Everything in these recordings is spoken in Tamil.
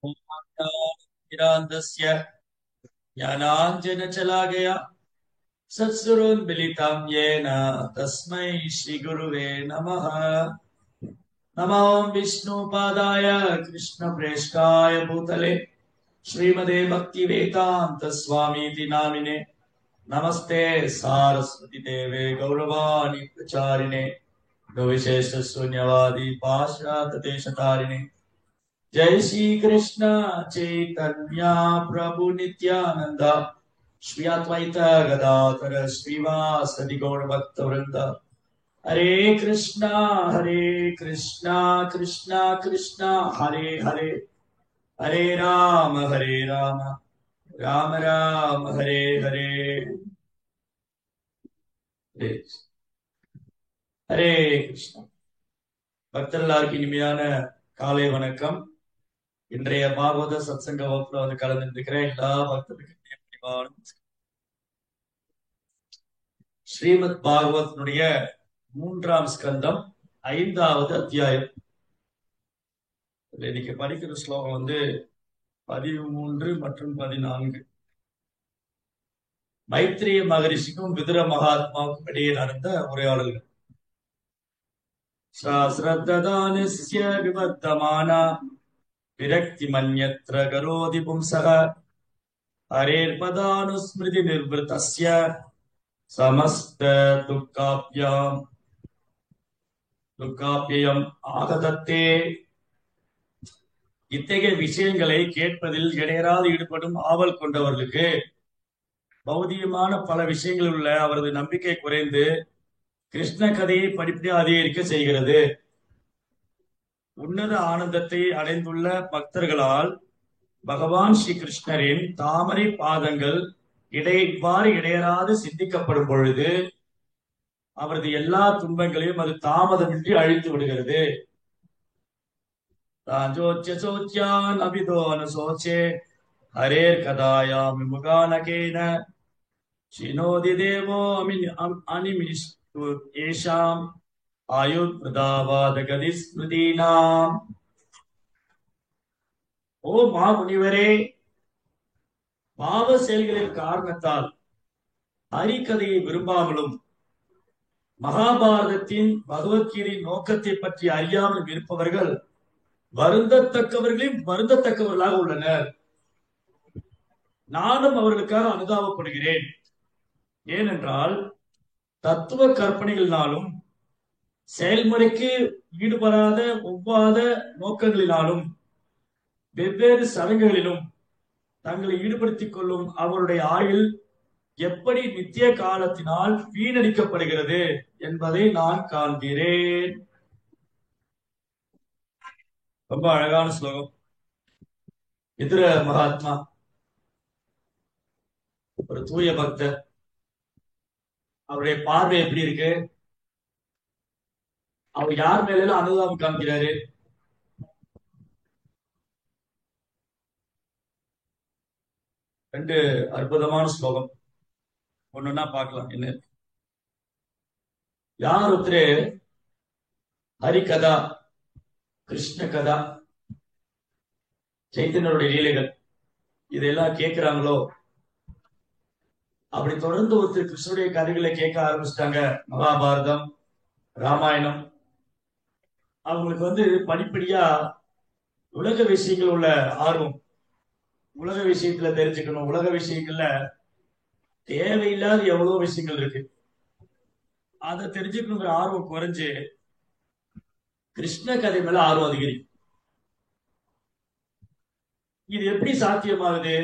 ज्ञानतिमिरान्धस्य ज्ञानाञ्जनशलाकया सत्सुरोन्मिलितं येन तस्मै श्रीगुरुवे नमः। नमो विष्णुपादाय कृष्णप्रेष्ठाय भूतले श्रीमदे भक्तिवेदान्त स्वामीति नामिने नमस्ते सारस्वती देवे गौरवाणी प्रचारिणे विशेष शून्यवादी पाश्चात्य देशतारिणे जय श्री कृष्ण चैतन्य प्रभु नित्यानंद श्री अद्वैत गदाधर श्रीवासदि गौर भक्त वृंद हरे कृष्णा कृष्णा कृष्णा हरे हरे हरे राम राम राम हरे हरे हरे हरे कृष्णा பக்தர்களுக்கு இனிமையான காலை வணக்கம். இன்றைய பாகவத சத்சங்க வகுப்புல வந்து கலந்துருக்கிற எல்லா பக்தர்களுக்கும் ஸ்ரீமத் பாகவதனுடைய 3ஆம் ஸ்கந்தம் 5வது அத்தியாயம். இன்னைக்கு படிக்கிற ஸ்லோகம் வந்து 13 மற்றும் 14. மைத்ரேய மகரிஷிக்கும் விதுர மகாத்மாவுக்கும் இடையே நடந்த உரையாடல்கள். சாஸ்ரதானஸ்ய விவர்த்தமானா விரக்தி மன்யத்ர கரோதி பும்சக ஹரேர்பதானுஸ்மிருதி நிர்வృతஸ்ய சமஸ்த துக்காப்யம் ஆகதத்தே. இத்தகைய விஷயங்களை கேட்பதில் இடையராது ஈடுபடும் ஆவல் கொண்டவர்களுக்கு பௌதிகமான பல விஷயங்களில் உள்ள அவரது நம்பிக்கை குறைந்து கிருஷ்ண கதையை படிப்படியாக அதிகரிக்க செய்கிறது. உன்னத ஆனந்தத்தை அடைந்துள்ள பக்தர்களால் பகவான் ஸ்ரீ கிருஷ்ணரின் தாமரை பாதங்கள் இவ்வாறு இடையராது சிந்திக்கப்படும் பொழுது அவரது எல்லா துன்பங்களையும் அது தாமதமின்றி அழித்து விடுகிறது. ஹரேர் கதாயாமி முகானகேன சினோதி தேவோ அனிமிஷ்டு ஏஷாம் ஆயுர்தாவாதகதி ஸ்மிருதீனாம். ஓ மாமுனிவரே, பாவ செயல்களின் காரணத்தால் ஹரிகதையை விரும்பாமலும் மகாபாரதத்தின் பகவத்கீதையின் நோக்கத்தை பற்றி அறியாமல் இருப்பவர்கள் வருந்தத்தக்கவர்களையும் வருந்தத்தக்கவர்களாக உள்ளனர். நானும் அவர்களுக்காக அனுதாபப்படுகிறேன். ஏனென்றால் தத்துவ கற்பனைகளினாலும் செயல்முறைக்கு ஈடுபடாத ஒவ்வாத நோக்கங்களினாலும் வெவ்வேறு சடங்குகளிலும் தங்களை ஈடுபடுத்திக் கொள்ளும் அவருடைய ஆயுள் எப்படி நித்திய காலத்தினால் வீணடிக்கப்படுகிறது என்பதை நான் காண்கிறேன். ரொம்ப அழகான ஸ்லோகம். விதுர மகாத்மா ஒரு தூய பக்தர். அவருடைய பார்வை எப்படி இருக்கு? அவர் யார் மேல அனுதாபம் காமிக்கிறாரு? ரெண்டு அற்புதமான ஸ்லோகம். ஒண்ணுன்னா பார்க்கலாம். என்ன யார் ஒருத்தரு ஹரிகதா, கிருஷ்ண கதா, சைத்தன்யருடைய லீலைகள் இதெல்லாம் கேட்கிறாங்களோ, அப்படி தொடர்ந்து ஒருத்தர் கிருஷ்ணனுடைய கதைகளை கேட்க ஆரம்பிச்சிட்டாங்க, மகாபாரதம், ராமாயணம், அவங்களுக்கு வந்து படிப்படியா உலக விஷயங்கள் உள்ள ஆர்வம், உலக விஷயத்துல தெரிஞ்சுக்கணும், உலக விஷயங்கள்ல தேவையில்லாத எவ்வளவு விஷயங்கள் இருக்கு, அதை தெரிஞ்சுக்கணுங்கிற ஆர்வம் குறைஞ்சு கிருஷ்ண கதை மேல ஆர்வம் அதிகரிக்கும். இது எப்படி சாத்தியமாகுது?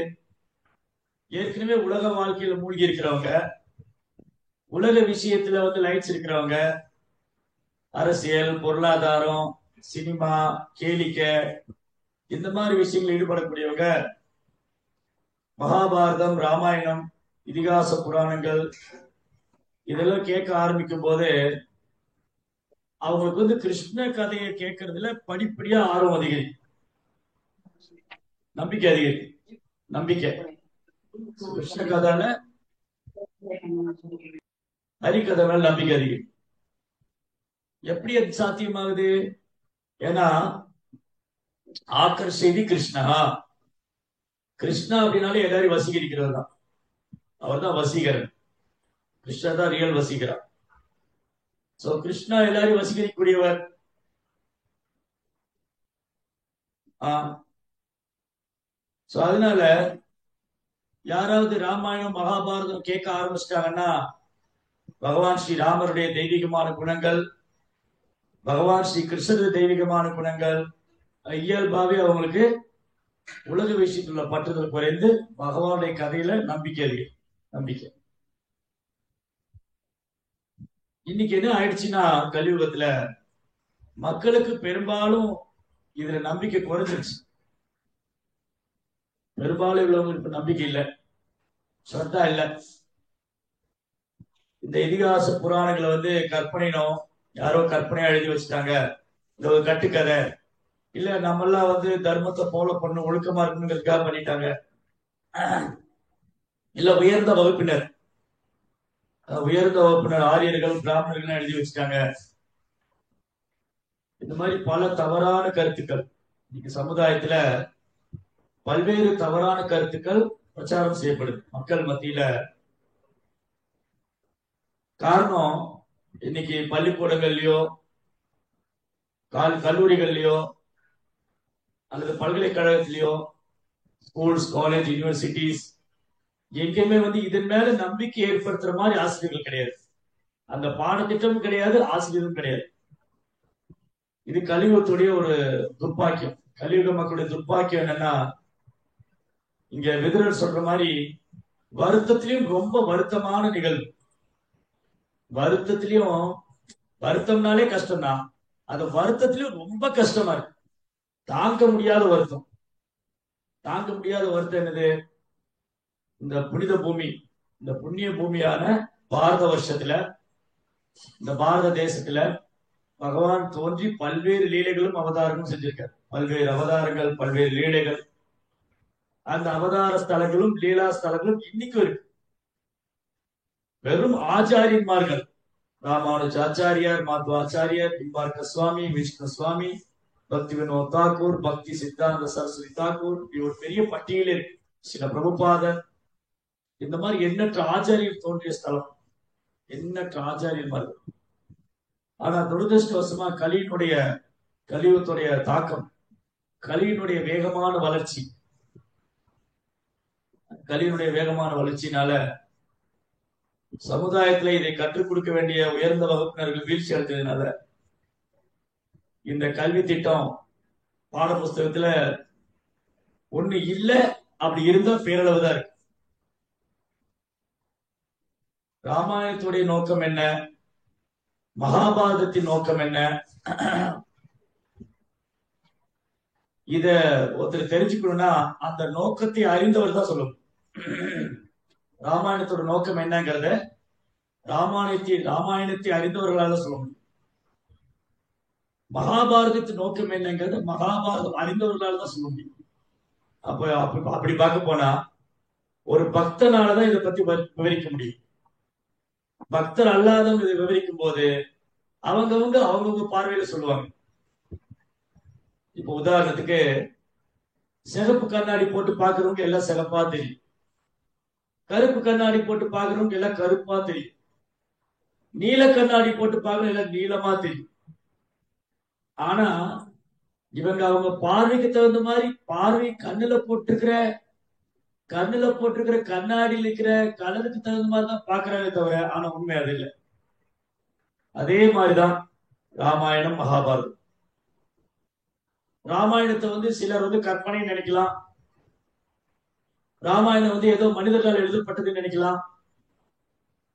ஏற்கனவே உலக வாழ்க்கையில மூழ்கி இருக்கிறவங்க, உலக விஷயத்துல வந்து லைட்ஸ் இருக்கிறவங்க, அரசியல், பொருளாதாரம், சினிமா, கேளிக்கை, இந்த மாதிரி விஷயங்கள் ஈடுபடக்கூடியவங்க மகாபாரதம், ராமாயணம், இதிகாச புராணங்கள் இதெல்லாம் கேட்க ஆரம்பிக்கும் போது அவங்களுக்கு வந்து கிருஷ்ண கதையை கேட்கறதுல படிப்படியா ஆர்வம் அதிகரிக்கும், நம்பிக்கை அதிகரிக்கும். நம்பிக்கை கிருஷ்ண கதால ஹரிகதை மேல நம்பிக்கை அதிகரிக்கும். எப்படி அது சாத்தியமாகுது? ஏன்னா ஆக்கர் செய்தி கிருஷ்ணா. கிருஷ்ணா அப்படின்னாலே எல்லாரையும் வசீகரிக்கிறவர் தான். அவர் தான் வசீகரன். கிருஷ்ணா தான் ரியல் வசீகரா. சோ கிருஷ்ணா எல்லாரையும் வசீகரிக்கக்கூடியவர். சோ அதனால யாராவது ராமாயணம் மகாபாரதம் கேட்க ஆரம்பிச்சிட்டாங்கன்னா பகவான் ஸ்ரீ ராமருடைய தெய்வீகமான குணங்கள், பகவான் ஸ்ரீ கிருஷ்ணருடைய தெய்வீகமான குணங்கள் இயல்பாவே அவங்களுக்கு உலக விஷயத்துள்ள பற்றுதல் குறைந்து பகவானுடைய கதையில நம்பிக்கை நம்பிக்கை. இன்னைக்கு என்ன ஆயிடுச்சுன்னா கலியுகத்துல மக்களுக்கு பெரும்பாலும் இதுல நம்பிக்கை குறைஞ்சிருச்சு. பெரும்பாலும் உள்ளவங்களுக்கு இப்ப நம்பிக்கை இல்லை, ஸ்ரத்தா இல்லை. இந்த இதிகாச புராணங்களை கற்பனைனோ யாரோ கற்பனையா எழுதி வச்சுட்டாங்க, இந்த ஒரு கட்டுக்கதை. இல்ல நம்மெல்லாம் தர்மத்தை ஃபாலோ பண்ண ஒழுக்கமா இருக்கணுங்கிறதுக்காக பண்ணிட்டாங்க. இல்ல உயர்ந்த வகுப்பினர் ஆரியர்கள் பிராமணர்கள் எழுதி வச்சுட்டாங்க. இந்த மாதிரி பல தவறான கருத்துக்கள் இன்னைக்கு சமுதாயத்துல பல்வேறு தவறான கருத்துக்கள் பிரச்சாரம் செய்யப்படுது மக்கள் மத்தியில. காரணம் இன்னைக்கு பள்ளிக்கூடங்கள்லயோ கல்லூரிகள்லயோ அல்லது பல்கலைக்கழகத்திலயோ ஸ்கூல்ஸ், காலேஜ், யூனிவர்சிட்டிஸ் எங்கேயுமே இதன் மேல நம்பிக்கை ஏற்படுத்துற மாதிரி ஆசிரியர்கள் கிடையாது. அந்த பாடத்திட்டமும் கிடையாது, ஆசிரியரும் கிடையாது. இது கலியுகத்துடைய ஒரு துர்ப்பாக்கியம். கலியுக மக்களுடைய துர்ப்பாக்கியம் என்னன்னா, இங்க விதுரர் சொல்ற மாதிரி வருத்தத்திலையும் ரொம்ப வருத்தமான நிகழ்வு. வருத்தத்திலையும் வருத்தம்னாலே கஷ்டம்தான், அந்த வருத்தத்திலையும் ரொம்ப கஷ்டமா இருக்கு. தாங்க முடியாத வருத்தம். தாங்க முடியாத வருத்தம் என்னது? இந்த புனித பூமி, இந்த புண்ணிய பூமியான பாரத வருஷத்துல, இந்த பாரத தேசத்துல பகவான் தோன்றி பல்வேறு லீலைகளும் அவதாரங்களும் செஞ்சிருக்காரு. பல்வேறு அவதாரங்கள், பல்வேறு லீலைகள். அந்த அவதார ஸ்தலங்களும் லீலா ஸ்தலங்களும் இன்னைக்கும் இருக்கு. வெறும் ஆச்சாரியன்மார்கள், ராமானுஜ ஆச்சாரியார், மாத்வாச்சாரியார், நிம்பார்க்க சுவாமி, விஷ்ணு சுவாமி, பக்தி வினோத் தாக்கூர், பக்தி சித்தாந்த சரஸ்வதி தாக்கூர், ஒரு பெரிய பட்டியல் இருக்கு. சில பிரபுபாதர், இந்த மாதிரி எண்ணற்ற ஆச்சாரியர் தோன்றிய ஸ்தலம், எண்ணற்ற ஆச்சாரியன்மார்கள். ஆனா துரதிருஷ்டவசமா கலியுகத்துடைய தாக்கம், கலியினுடைய வேகமான வளர்ச்சி, கலியினுடைய வேகமான வளர்ச்சினால சமுதாயத்துல இதை கற்றுக் கொடுக்க வேண்டிய உயர்ந்த வகுப்பினர்கள் வீழ்ச்சி அடைந்ததுனால இந்த கல்வி திட்டம் பாட புஸ்தகத்துல ஒண்ணு இல்ல, அப்படி இருந்தா பேரளவுதான் இருக்கு. ராமாயணத்துடைய நோக்கம் என்ன, மகாபாரதத்தின் நோக்கம் என்ன, இத ஒருத்தர் தெரிஞ்சுக்கணும்னா அந்த நோக்கத்தை அறிந்தவர் தான் சொல்லணும். ராமாயணத்தோட நோக்கம் என்னங்கிறத ராமாயணத்தை அறிந்தவர்களால சொல்ல முடியும். மகாபாரதத்தின் நோக்கம் என்னங்கிறது மகாபாரதம் அறிந்தவர்களால தான் சொல்ல முடியும். அப்படி பார்க்க போனா ஒரு பக்தனாலதான் இதை பத்தி விவரிக்க முடியும். பக்தர் அல்லாதவங்க இதை விவரிக்கும் போது அவங்கவுங்க பார்வையில சொல்லுவாங்க. இப்ப உதாரணத்துக்கு சிகப்பு கண்ணாடி போட்டு பாக்குறவங்க எல்லாம் சிகப்பா தெரியும், கருப்பு கண்ணாடி போட்டு பாக்குறவங்க எல்லாம் கருப்பா தெரியும், நீல கண்ணாடி போட்டு பாக்குறவங்க எல்லாம் நீளமா தெரியும். ஆனா அவங்க பார்வைக்கு தகுந்த மாதிரி பார்வை கண்ணுல போட்டிருக்கிற கண்ணாடியில் இருக்கிற கலருக்கு தகுந்த மாதிரி தான் பாக்குறாங்க தவிர, ஆனா உண்மை அது இல்லை. அதே மாதிரிதான் ராமாயணம் மகாபாரதம். ராமாயணத்தை சிலர் கற்பனை நினைக்கலாம், ராமாயணம் ஏதோ மனிதர்களால் எழுதப்பட்டதுன்னு நினைக்கலாம்.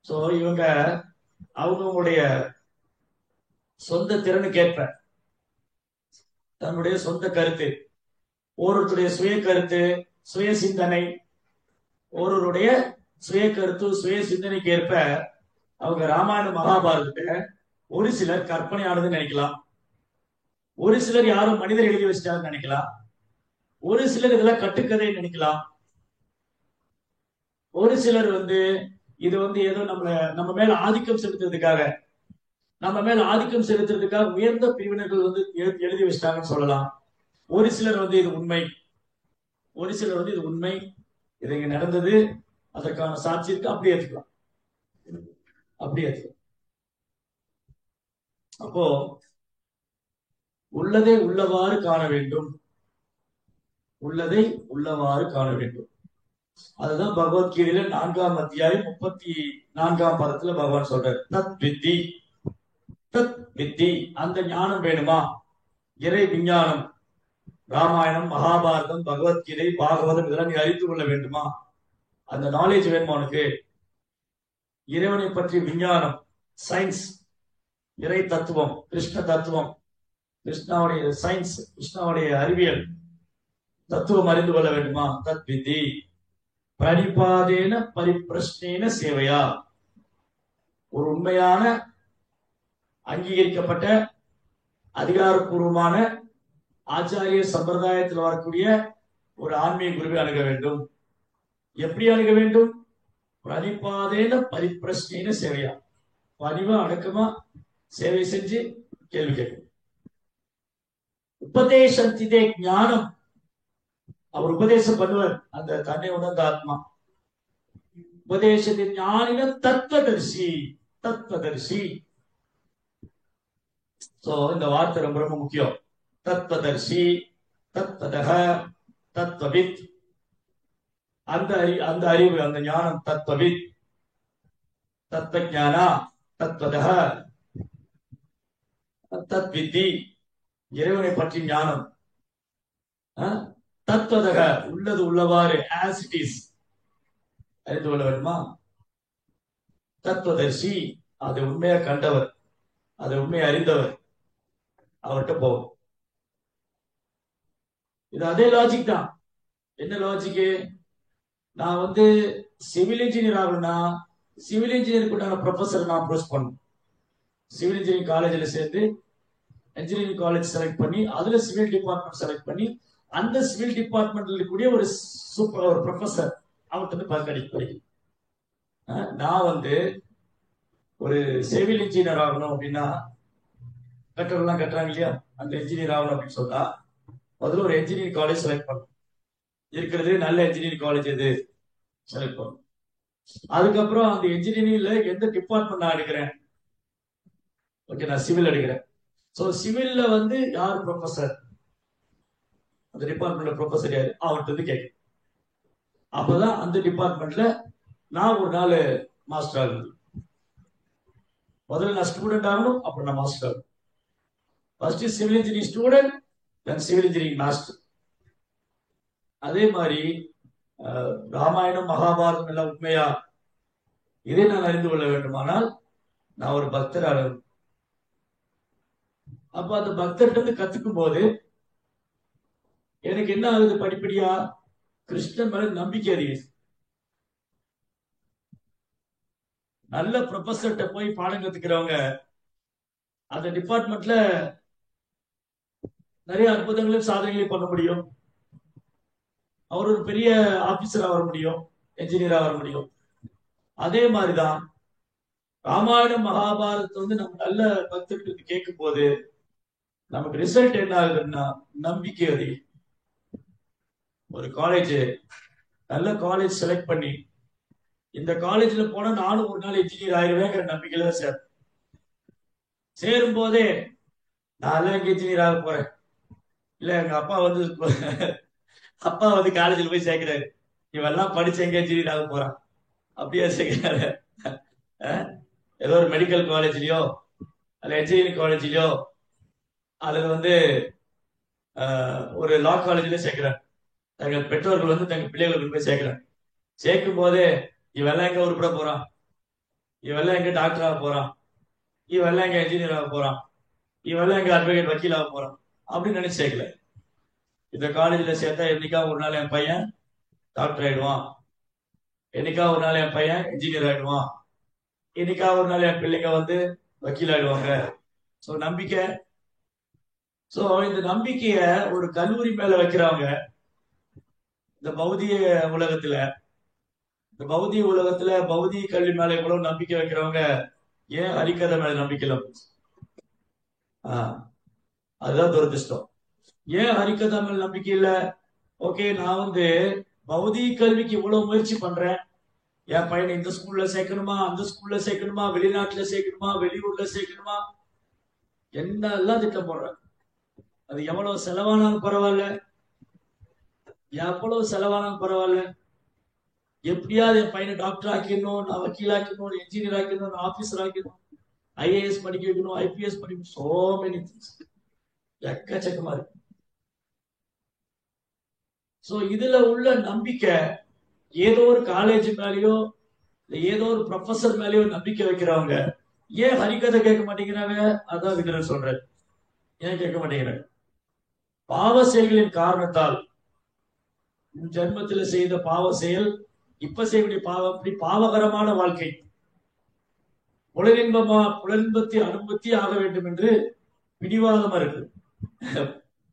சோ இவங்க அவங்களுடைய சொந்த திறனுக்கேற்ப தன்னுடைய சொந்த கருத்து, ஒருவருடைய சுய கருத்து, சுய சிந்தனை, ஒருவருடைய சுய கருத்து, சுய சிந்தனைக்கு ஏற்ப அவங்க ராமாயண மகாபாரதத்தை ஒரு சிலர் கற்பனையானதுன்னு நினைக்கலாம், ஒரு சிலர் யாரும் மனிதர் எழுதி வச்சிட்டாங்கன்னு நினைக்கலாம், ஒரு சிலர் இதெல்லாம் கட்டுக்கதை நினைக்கலாம், ஒரு சிலர் இது ஏதோ நம்ம மேல ஆதிக்கம் செலுத்துறதுக்காக உயர்ந்த பிரிவினர்கள் எழுதி வச்சிட்டாங்கன்னு சொல்லலாம். ஒரு சிலர் வந்து இது உண்மை, ஒரு சிலர் வந்து இது உண்மை, இது இங்க நடந்தது, அதற்கான சாட்சி இருக்கு, அப்படியே ஏற்றுக்கலாம், அப்படியே ஏற்றுக்கலாம். அப்போ உள்ளதை உள்ளவாறு காண வேண்டும், உள்ளதை உள்ளவாறு காண வேண்டும். அதுதான் பகவத்கீதையில 4ஆம் அத்தியாயம் 34ஆம் பதத்துல பகவான் சொல்றார், தத் வித்தி, தத் வித்தி. அந்த ஞானம் வேணுமா? இறை விஞ்ஞானம், ராமாயணம், மகாபாரதம், பகவத்கீதை, பாகவதம், இதெல்லாம் நீ அறிந்து கொள்ள வேண்டுமா? அந்த நாலேஜ் வேணுமா உனக்கு? இறைவனை பற்றி விஞ்ஞானம், சயின்ஸ், இறை தத்துவம், கிருஷ்ண தத்துவம், கிருஷ்ணாவுடைய சயின்ஸ், கிருஷ்ணாவுடைய அறிவியல் தத்துவம் அறிந்து கொள்ள வேண்டுமா? தத் விதி பிரணிபாதேன பரிப்பிரஷ்னேன சேவையா. ஒரு உண்மையான அங்கீகரிக்கப்பட்ட அதிகாரப்பூர்வமான ஆச்சாரிய சம்பிரதாயத்தில் வரக்கூடிய ஒரு ஆன்மீக குருவை அணுக வேண்டும். எப்படி அணுக வேண்டும்? பிரணிபாதேன பரிப்பிரஷ்னேன சேவையா, பணிவா அடக்கமா சேவை செஞ்சு கேள்வி கேட்கும். உபதேசத்திதே ஞானம், அவர் உபதேசம் பண்ணுவார், அந்த தன்னை உணர்ந்த ஆத்மா. உபதேசத்தின் ஞானின தத்துவதர்சி, தத்துவதர்சி. சோ இந்த வார்த்தை ரொம்ப ரொம்ப முக்கியம். தத்துவதர்சி, தத்வதக, தத்துவவித். அந்த அறிவு, அந்த ஞானம் தத்துவவித், தத்துவஞானா, தத்வதக, தத்வித்தி. இறைவனை பற்றி ஞானம். தத்துவதக, உள்ளது உள்ளவாறு, ஆஸ் இட் இஸ் அறிந்து கொள்ள வேண்டுமா? தத்துவதர்சி, அதை உண்மையா கண்டவர், அதை உண்மையை அறிந்தவர், அவர்கிட்ட போகும். இது அதே லாஜிக் தான். என்ன லாஜிக்? நான் வந்து சிவில் இன்ஜினியர் ஆகணும்னா சிவில் இன்ஜினியருக்கு உண்டான ப்ரொஃபஸர் நான் அப்ரோச் பண்ணணும். சிவில் இன்ஜினியரிங் காலேஜில் சேர்ந்து இன்ஜினியரிங் காலேஜ் செலக்ட் பண்ணி அதுல சிவில் டிபார்ட்மெண்ட் செலக்ட் பண்ணி அந்த சிவில் டிபார்ட்மெண்ட்ல இருக்கக்கூடிய ஒரு சூப்பர் ஒரு ப்ரொஃபஸர் அவர்கிட்ட வந்து படிக்கணும். நான் வந்து ஒரு சிவில் இன்ஜினியர் ஆகணும் அப்படின்னா, கட்டடம்லாம் கட்டுறாங்க இல்லையா, அந்த இன்ஜினியர் ஆகணும் அப்படின்னு சொன்னா முதல்ல ஒரு இன்ஜினியரிங் காலேஜ் செலக்ட் பண்ணணும். இருக்கிறது நல்ல இன்ஜினியரிங் காலேஜ் எது செலக்ட் பண்ணணும். அதுக்கப்புறம் அந்த இன்ஜினியரிங்ல எந்த டிபார்ட்மெண்ட் நான் எடுக்கிறேன், ஓகே நான் சிவில் எடுக்கிறேன். ஸோ சிவில்ல வந்து யார் ப்ரொஃபஸர், அந்த டிபார்ட்மெண்ட்ல ப்ரொஃபஸர் யாரு, அவர்கிட்ட வந்து கேட்க. அப்பதான் அந்த டிபார்ட்மெண்ட்ல நான் ஒரு நாள் மாஸ்டர் ஆகணும். முதல்ல நான் ஸ்டூடெண்ட் ஆகணும், அப்புறம் நான் மாஸ்டர் ஆகணும். ஃபர்ஸ்ட் சிவில் இன்ஜினியரிங் ஸ்டூடெண்ட், தென் சிவில் இன்ஜினியரிங் மாஸ்டர். அதே மாதிரி ராமாயணம், மகாபாரதம் எல்லாம் உண்மையா, இதை நான் அறிந்து கொள்ள வேண்டுமானால் நான் ஒரு பக்தர் ஆகணும். அப்ப அந்த பக்தர்கிட்ட இருந்து கத்துக்கும் போது எனக்கு என்ன ஆகுது? படிப்படியா கிருஷ்ணன் மேல நம்பிக்கை அதிகம். நல்ல ப்ரொஃபஸர்கிட்ட போய் பாடம் கத்துக்கிறவங்க அந்த டிபார்ட்மெண்ட்ல நிறைய அற்புதங்களையும் சாதனைகளையும் பண்ண முடியும். அவர் ஒரு பெரிய ஆபீசரா வர முடியும், என்ஜினியரா வர முடியும். அதே மாதிரிதான் ராமாயணம், மகாபாரதத்தை வந்து நம்ம நல்ல பக்தர்களுக்கு கேட்கும் போது நமக்கு ரிசல்ட் என்ன ஆகுதுன்னா நம்பிக்கை அதிகம். ஒரு காலேஜ், நல்ல காலேஜ் செலக்ட் பண்ணி இந்த காலேஜ்ல போனா நானும் ஒரு நாள் இன்ஜினியர் ஆயிடுவேங்கிற நம்பிக்கையில தான் சார் சேரும் போதே நான் எல்லாம் எங்க இன்ஜினியர் ஆக போறேன், இல்ல எங்க அப்பா வந்து காலேஜில் போய் சேர்க்கிறாரு, இவெல்லாம் படிச்சு எங்க இன்ஜினியர் ஆக போறான், அப்படியே சேர்க்கிறாரு. ஏதோ ஒரு மெடிக்கல் காலேஜ்லயோ அல்ல இன்ஜினியரிங் காலேஜ்லயோ அல்லது வந்து ஒரு லா காலேஜ்லயோ சேர்க்கிறாங்க. தங்கள் பெற்றோர்கள் வந்து தங்க பிள்ளைகளுக்கு போய் சேர்க்கிறாங்க. சேர்க்கும் போதே இவெல்லாம் எங்க உருப்பட போறான், இவெல்லாம் எங்க டாக்டர் ஆக போறான், இவெல்லாம் எங்க இன்ஜினியர் ஆக போறான், இவெல்லாம் எங்க அட்வொகேட் வக்கீல் ஆக போறான் அப்படின்னு நினைச்சு சேர்க்கல. இந்த காலேஜ்ல சேர்த்தா என்னைக்கா ஒரு நாள் என் பையன் டாக்டர் ஆயிடுவான், என்னைக்கா ஒரு நாள் என் பையன் இன்ஜினியர் ஆயிடுவான், என்னைக்கா ஒரு நாள் என் பிள்ளைங்க வந்து வக்கீல் ஆயிடுவாங்க. சோ நம்பிக்கை. சோ இந்த நம்பிக்கைய ஒரு கல்லூரி மேல வைக்கிறவங்க இந்த பௌதிக உலகத்துல, இந்த பௌதிக உலகத்துல பௌதிக கல்வி மேல எவ்வளவு நம்பிக்கை வைக்கிறவங்க ஏன் ஹரிகதை மேல நம்பிக்கை இல்லை? அதுதான் துரதிருஷ்டம். ஏன் ஹரிகதா மேல நம்பிக்கை இல்ல? ஓகே, நான் வந்து பௌதிக கல்விக்கு இவ்வளவு முயற்சி பண்றேன். என் பையனை இந்த ஸ்கூல்ல சேர்க்கணுமா, அந்த ஸ்கூல்ல சேர்க்கணுமா, வெளிநாட்டுல சேர்க்கணுமா, வெளியூர்ல சேர்க்கணுமா, என்னெல்லாம் திட்டம் போடுறேன். அது எவ்வளவு செலவானாலும் பரவாயில்ல, எவ்வளவு செலவானாலும் பரவாயில்ல, எப்படியாவது என் பையனை டாக்டர் ஆக்கிடணும், நான் வக்கீல் ஆக்கிடணும், என்ஜினியர் ஆக்கிடணும், நான் ஆபீசர் ஆக்கிடணும், ஐஏஎஸ் படிக்க வைக்கணும், ஐபிஎஸ் படிக்கணும், சோ மெனி திங்ஸ், எக்கச்சக்கமா இருக்கு. சோ இதுல உள்ள நம்பிக்கை, ஏதோ ஒரு காலேஜ் மேலேயோ ஏதோ ஒரு ப்ரொஃபசர் மேலேயோ நம்பிக்கை வைக்கிறவங்க ஏன் ஹரிகதை கேட்க மாட்டேங்கிறாங்க? அதான் விகடன் சொல்றேன். ஏன் கேட்க மாட்டேங்கிறாங்க? பாவ செயல்களின் காரணத்தால், ஜென்மத்தில் செய்த பாவ செயல், இப்ப செய்யக்கூடிய பாவம், இப்படி பாவகரமான வாழ்க்கை, புலனின்பத்தை அனுபவத்தி ஆக வேண்டும் என்று பிடிவாதமா இருக்கு.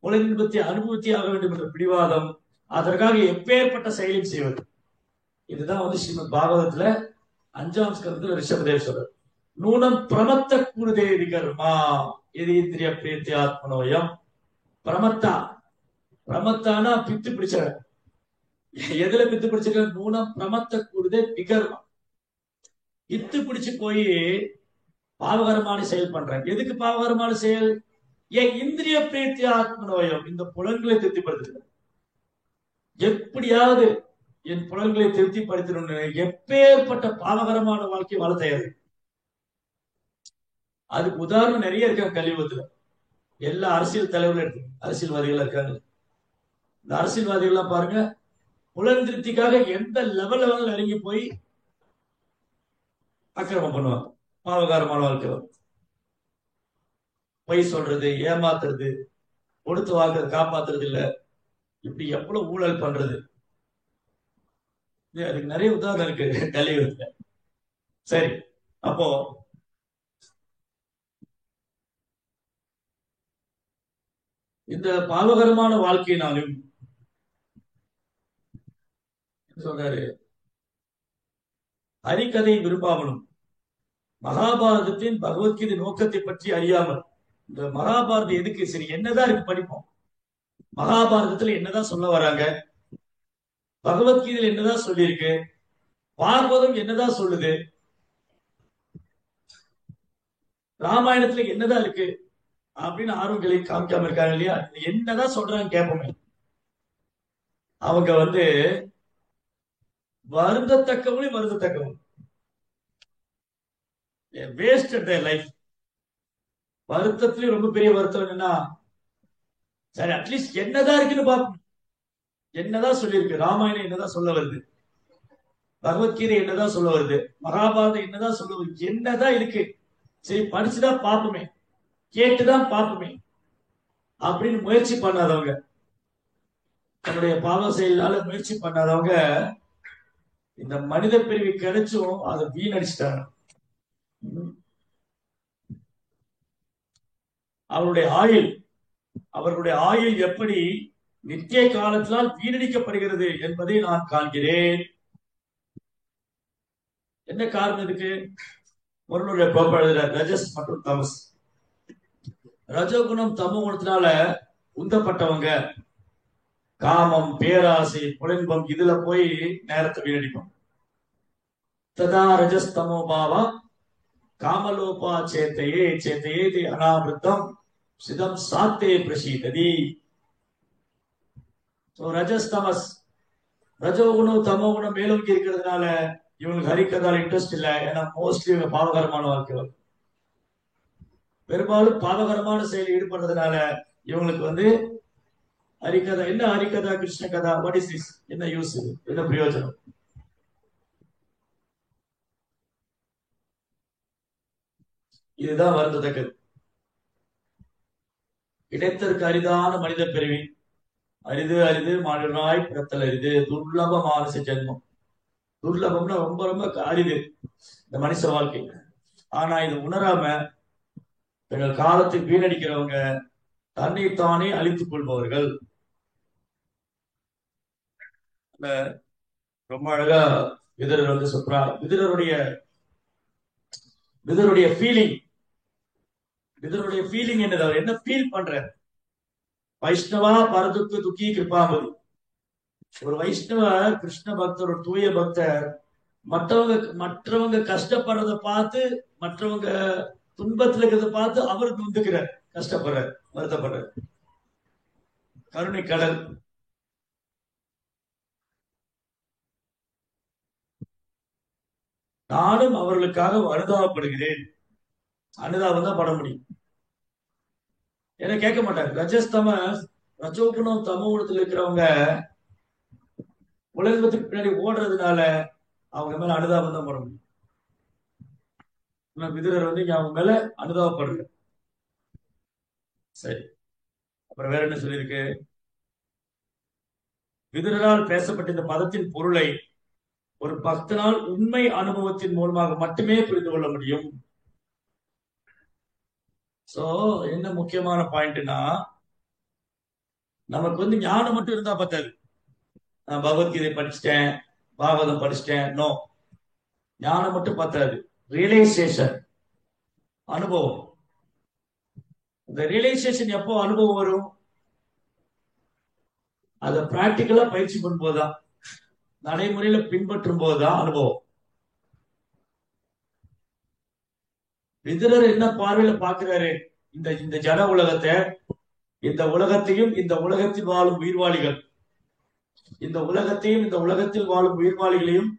புலனின்பத்தை அனுபவத்தி ஆக வேண்டும் என்ற பிடிவாதம், அதற்காக எப்பேற்பட்ட செயலையும் செய்வது. இதுதான் வந்து ஸ்ரீமத் பாகவதத்துல 5ஆம் ஸ்கந்தத்துல ரிஷபதேவ் சொல்றார். நூனம் பிரமத்த குருதேவி கர்மா எது இந்திரிய பிரீத்தி ஆத்மனோயம். பிரமத்தா, பிரமத்தானா பித்து பிடிச்ச, எதுல பித்து பிடிச்சிருக்க? நூனம் பிரமத்த குருதே விகர்மா, பித்து பிடிச்சு போய் பாவகரமான செயல் பண்றேன். எதுக்கு பாவகரமான செயல்? ஏன் இந்திரிய பிரீத்தி ஆத்மனோயம், இந்த புலன்களை திருப்திப்படுத்துகிறேன். எப்படியாவது என் புலன்களை திருப்திப்படுத்தணும்னு எப்பேற்பட்ட பாவகரமான வாழ்க்கை வாழ தயாரு. அதுக்கு உதாரணம் நிறைய இருக்காங்க கலியுகத்துல. எல்லா அரசியல் தலைவர்களும் இருக்கு, அரசியல்வாதிகள் இருக்காங்க. இந்த அரசியல்வாதிகள் எல்லாம் பாருங்க, புலன் திருப்திக்காக எந்த லெவல்ல வந்து இறங்கி போய் அக்கிரமம் பண்ணுவாங்க. பாவகாரமான வாழ்க்கை, பொய் சொல்றது, ஏமாத்துறது, கொடுத்து வாக்குறது, காப்பாத்துறது இல்ல, இப்படி எவ்வளவு ஊழல் பண்றது, அதுக்கு நிறைய உதாரணம் இருக்கு கலியுகத்துல. சரி, அப்போ இந்த பாவகரமான வாழ்க்கையினாலும் சொல்றாரு, ஹரிகதை விரும்பாமலும் மகாபாரதத்தின் பகவத்கீதை நோக்கத்தை பற்றி அறியாமல், இந்த மகாபாரதம் எதுக்கு, சரி என்னதான் இருக்கு படிப்போம், மகாபாரதத்துல என்னதான் சொல்ல வராங்க, பகவத்கீதையில் என்னதான் சொல்லியிருக்கு, பாகவதம் என்னதான் சொல்லுது, ராமாயணத்துல என்னதான் இருக்கு அப்படின்னு ஆர்வங்களை காமிக்காம இருக்காங்க இல்லையா? என்னதான் சொல்றாங்க கேட்போமே. அவங்க வந்து வருந்தத்தக்கவங்களும் வருந்தத்தக்கவங்க, வேஸ்ட் லைஃப். வருத்தத்திலயும் ரொம்ப பெரிய வருத்தம் என்னன்னா, சரி அட்லீஸ்ட் என்னதான் இருக்குன்னு பார்ப்போம். என்னதான் சொல்லியிருக்கு, ராமாயணம் என்னதான் சொல்ல வருது, பகவத்கீதை என்னதான் சொல்ல வருது, மகாபாரதம் என்னதான் சொல்ல வருது, என்னதான் இருக்கு, சரி படிச்சுதான் பார்ப்போமே, கேட்டுதான் பார்ப்போமே அப்படின்னு முயற்சி பண்ணாதவங்க, தன்னுடைய பாவ செயலால முயற்சி பண்ணாதவங்க இந்த மனித பிரிவு கிடைச்சும் அதை வீணடிச்சிட்டாங்க. அவர்களுடைய ஆயுள் எப்படி நித்திய காலத்தினால் வீணடிக்கப்படுகிறது என்பதை நான் காண்கிறேன். என்ன காரணம் இதுக்கு? முருகனுடைய கோப்ப எழுதுற ரஜஸ் மற்றும் தமஸ். ரஜகுணம் தமோ குணத்தினால உந்தப்பட்டவங்க காமம், பேராசை, புலன்பம் இதுல போய் நேரத்தை வீணடிக்கும். ததா ரஜஸ்தமோ பாவா காமலோபா சேத்தையே சேத்தையே அனாவிருத்தம் சிதம் சாத்தே பிரசீததி. ரஜஸ்தமஸ், ரஜோகுணம் தமோ குணம் மேலோக்கி இருக்கிறதுனால இவங்களுக்கு ஹரிக்கதால இன்ட்ரெஸ்ட் இல்லை. ஏன்னா மோஸ்ட்லி இவங்க பாவகரமான வாழ்க்கை, பெரும்பாலும் பாவகரமான செயலில் ஈடுபடுறதுனால இவங்களுக்கு வந்து ஹரிகதா என்ன, ஹரிகதா கிருஷ்ண கதா, வாட் இஸ் திஸ், என்ன யூஸ், என்ன பிரயோஜனம்? இதுதான் வருந்தத்தக்கது. கிடைத்தற்கு அரிதான மனித பிறவி, அரிது அரிது மாநிலராய் பிறத்தல் அரிது, துர்லப மானச ஜென்மம். துர்லபம்னா ரொம்ப ரொம்ப அரிது இந்த மனுஷ வாழ்க்கை. ஆனா இது உணராம எங்கள் காலத்தை வீணடிக்கிறவங்க தன்னைத்தானே அழித்துக் கொள்பவர்கள். ரொம்ப அழகா விதரர் வந்து சொல்றார். விதருடைய ஃபீலிங் என்னது, அவர் என்ன ஃபீல் பண்ற, வைஷ்ணவா பரதுக்கு துக்கி கிருபாமதி. ஒரு வைஷ்ணவ கிருஷ்ண பக்தர், ஒரு தூய பக்தர் மற்றவங்க கஷ்டப்படுறத பார்த்து, மற்றவங்க துன்பத்துல இருக்கிறத பார்த்து அவருக்கு நொந்துக்கிறார், கஷ்டப்படுறார், வருத்தப்படுறார். கருணை கடல். நானும் அவர்களுக்காக அனுதாபப்படுகிறேன். அனுதாபம் தான் பட முடியும். ஏன்னா கேட்க மாட்டாங்க. ரஜஸ்தம ரஜோகுணம் தமோ குணத்துல இருக்கிறவங்க உலகத்துக்கு பின்னாடி ஓடுறதுனால அவங்க மேல அனுதாபம் தான் பட முடியும். ஆனா விதுரர் வந்து இங்க அவங்க மேல அனுதாபப்படுற. சரி, அப்புறம் வேற என்ன சொல்லியிருக்கு? விதுரரால் பேசப்பட்ட இந்த பதத்தின் பொருளை ஒரு பக்தனால் உண்மை அனுபவத்தின் மூலமாக மட்டுமே புரிந்து கொள்ள முடியும். சோ என்ன முக்கியமான பாயிண்ட்னா, நமக்கு வந்து ஞானம் மட்டும் இருந்தா பத்தாது. நான் பகவத்கீதை படிச்சுட்டேன், பாகவதம் படிச்சுட்டேன், நோ. ஞானம் மட்டும் பத்தாது. ரியலைசேஷன், அனுபவம். இந்த ரியலைசேஷன் எப்போ அனுபவம் வரும்? அதை பிராக்டிக்கலா பயிற்சி பண்ணும்போதுதான், நடைமுறையில பின்பற்றும் போதுதான் அனுபவம். விதுரர் என்ன பார்வையில பாக்குறாரு? இந்த இந்த ஜட உலகத்தை, இந்த உலகத்தையும் இந்த உலகத்தில் வாழும் உயிர்வாளிகள், இந்த உலகத்தையும் இந்த உலகத்தில் வாழும் உயிர்வாளிகளையும்,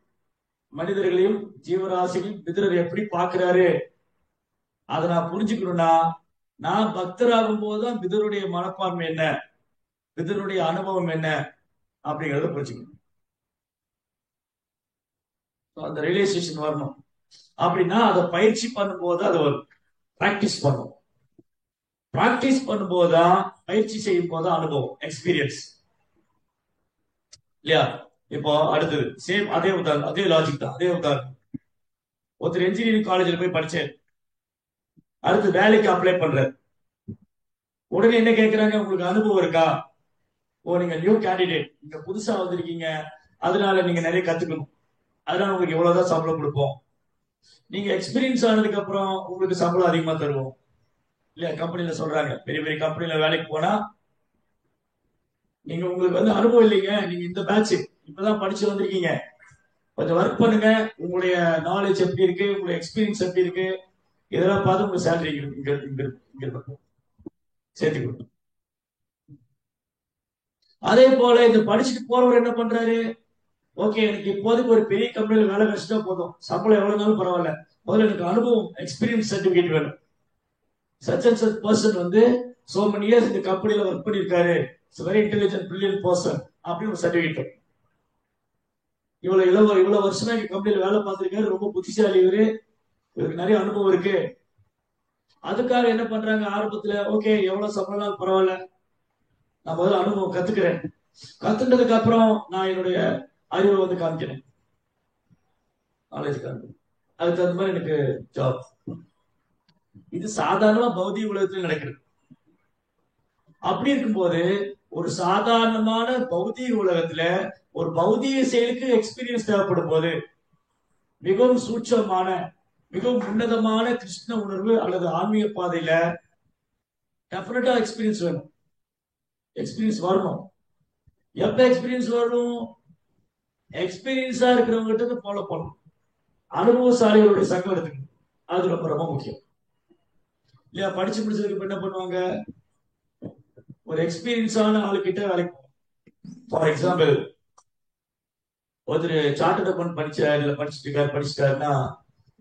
மனிதர்களையும், ஜீவராசிகளையும் விதுரர் எப்படி பாக்குறாரு? அதை நான் புரிஞ்சுக்கணும்னா, நான் பக்தராகும் போதுதான் விதுருடைய மனப்பான்மை என்ன, விதுருடைய அனுபவம் என்ன அப்படிங்கறத புரிஞ்சுக்கணும். அந்த ரியலைசேஷன் வரணும். அப்படின்னா அதை பயிற்சி பண்ணும்போது அது வரும். பிராக்டிஸ் பண்ணும். பிராக்டிஸ் பண்ணும்போதுதான், பயிற்சி செய்யும் போது அனுபவம், எக்ஸ்பீரியன்ஸ் இல்லையா? இப்போ அடுத்தது சேம் அதே உதாரணம், அதே லாஜிக் தான், அதே உதாரணம். ஒருத்தர் இன்ஜினியரிங் காலேஜில் போய் படிச்சேன், அடுத்து வேலைக்கு அப்ளை பண்றாரு. உடனே என்ன கேட்கிறாங்க? உங்களுக்கு அனுபவம் இருக்கா? ஓ, நீங்க நியூ கேண்டிடேட், நீங்க புதுசா வந்திருக்கீங்க, அதனால நீங்க நிறைய கத்துக்கணும், அதனால உங்களுக்கு இவ்வளவுதான் சம்பளம் கொடுப்போம். நீங்க எக்ஸ்பீரியன்ஸ் ஆனதுக்கு அப்புறம் உங்களுக்கு சம்பளம் அதிகமா தருவோம் இல்லையா? கம்பெனில சொல்றாங்க. பெரிய பெரிய கம்பெனில வேலைக்கு போனா, நீங்க உங்களுக்கு வந்து அனுபவம் இல்லைங்க, நீங்க இந்த பேட்ச் இப்பதான் படிச்சு வந்திருக்கீங்க, கொஞ்சம் ஒர்க் பண்ணுங்க, உங்களுடைய நாலேஜ் எப்படி இருக்கு, உங்களுடைய எக்ஸ்பீரியன்ஸ் எப்படி இருக்கு, இதெல்லாம் பார்த்து உங்க சேலரி இங்க இங்க இங்க சேர்த்து கொடுக்கும். அதே போல இந்த படிச்சுட்டு போறவர் என்ன பண்றாரு? ஓகே, எனக்கு இப்போதைக்கு ஒரு பெரிய கம்பெனில வேலை கிடைச்சிட்டா போதும், சம்பளம் எவ்வளவு நாளும் பரவாயில்ல, முதல்ல எனக்கு அனுபவம், எக்ஸ்பீரியன்ஸ் சர்டிபிகேட் வேணும். சச் அண்ட் சச் பர்சன் வந்து சோ மெனி இயர்ஸ் இந்த கம்பெனில ஒர்க் பண்ணிருக்காரு, வெரி இன்டெலிஜென்ட் பிரில்லியன்ட் பர்சன் அப்படின்னு ஒரு சர்டிபிகேட். இவ்வளவு வருஷமா எங்க கம்பெனில வேலை பார்த்திருக்காரு, ரொம்ப புத்திசாலி இவரு, இவருக்கு நிறைய அனுபவம் இருக்கு. அதுக்காக என்ன பண்றாங்க? ஆரம்பத்துல ஓகே, எவ்வளவு சம்பளம் பரவாயில்ல, நான் முதல்ல அனுபவம் கத்துக்கிறேன், கத்துட்டதுக்கு அப்புறம் நான் என்னுடைய அறிவை வந்து காமிக்கிறேன், நாலேஜ் காமிக்கிறேன், அதுக்கு தகுந்த மாதிரி எனக்கு ஜாப். இது சாதாரணமா பௌதிக உலகத்தில் நடக்கிறது. அப்படி இருக்கும்போது, ஒரு சாதாரணமான பௌதிக உலகத்துல ஒரு பௌதிக செயலுக்கு எக்ஸ்பீரியன்ஸ் தேவைப்படும் போது, மிகவும் சூட்சமான, மிகவும் உன்னதமான கிருஷ்ண உணர்வு அல்லது ஆன்மீக பாதையில டெஃபினட்டா எக்ஸ்பீரியன்ஸ் வேணும். எக்ஸ்பீரியன்ஸ் வரணும். எப்ப எக்ஸ்பீரியன்ஸ் வரணும்? எக்ஸ்பீரியன்ஸா இருக்கிறவங்க கிட்ட ஃபாலோ பண்ணணும். அனுபவசாலிகளுடைய சங்கம் எடுத்துக்கணும். அது ரொம்ப ரொம்ப முக்கியம் இல்லையா? படிச்சு முடிச்சதுக்கு என்ன பண்ணுவாங்க? ஒரு எக்ஸ்பீரியன்ஸான ஆளுக்கிட்ட வேலைக்கு போவோம். ஃபார் எக்ஸாம்பிள், ஒருத்தர் சார்ட்டர்ட் அக்கௌண்ட் படிச்சுட்டாருன்னா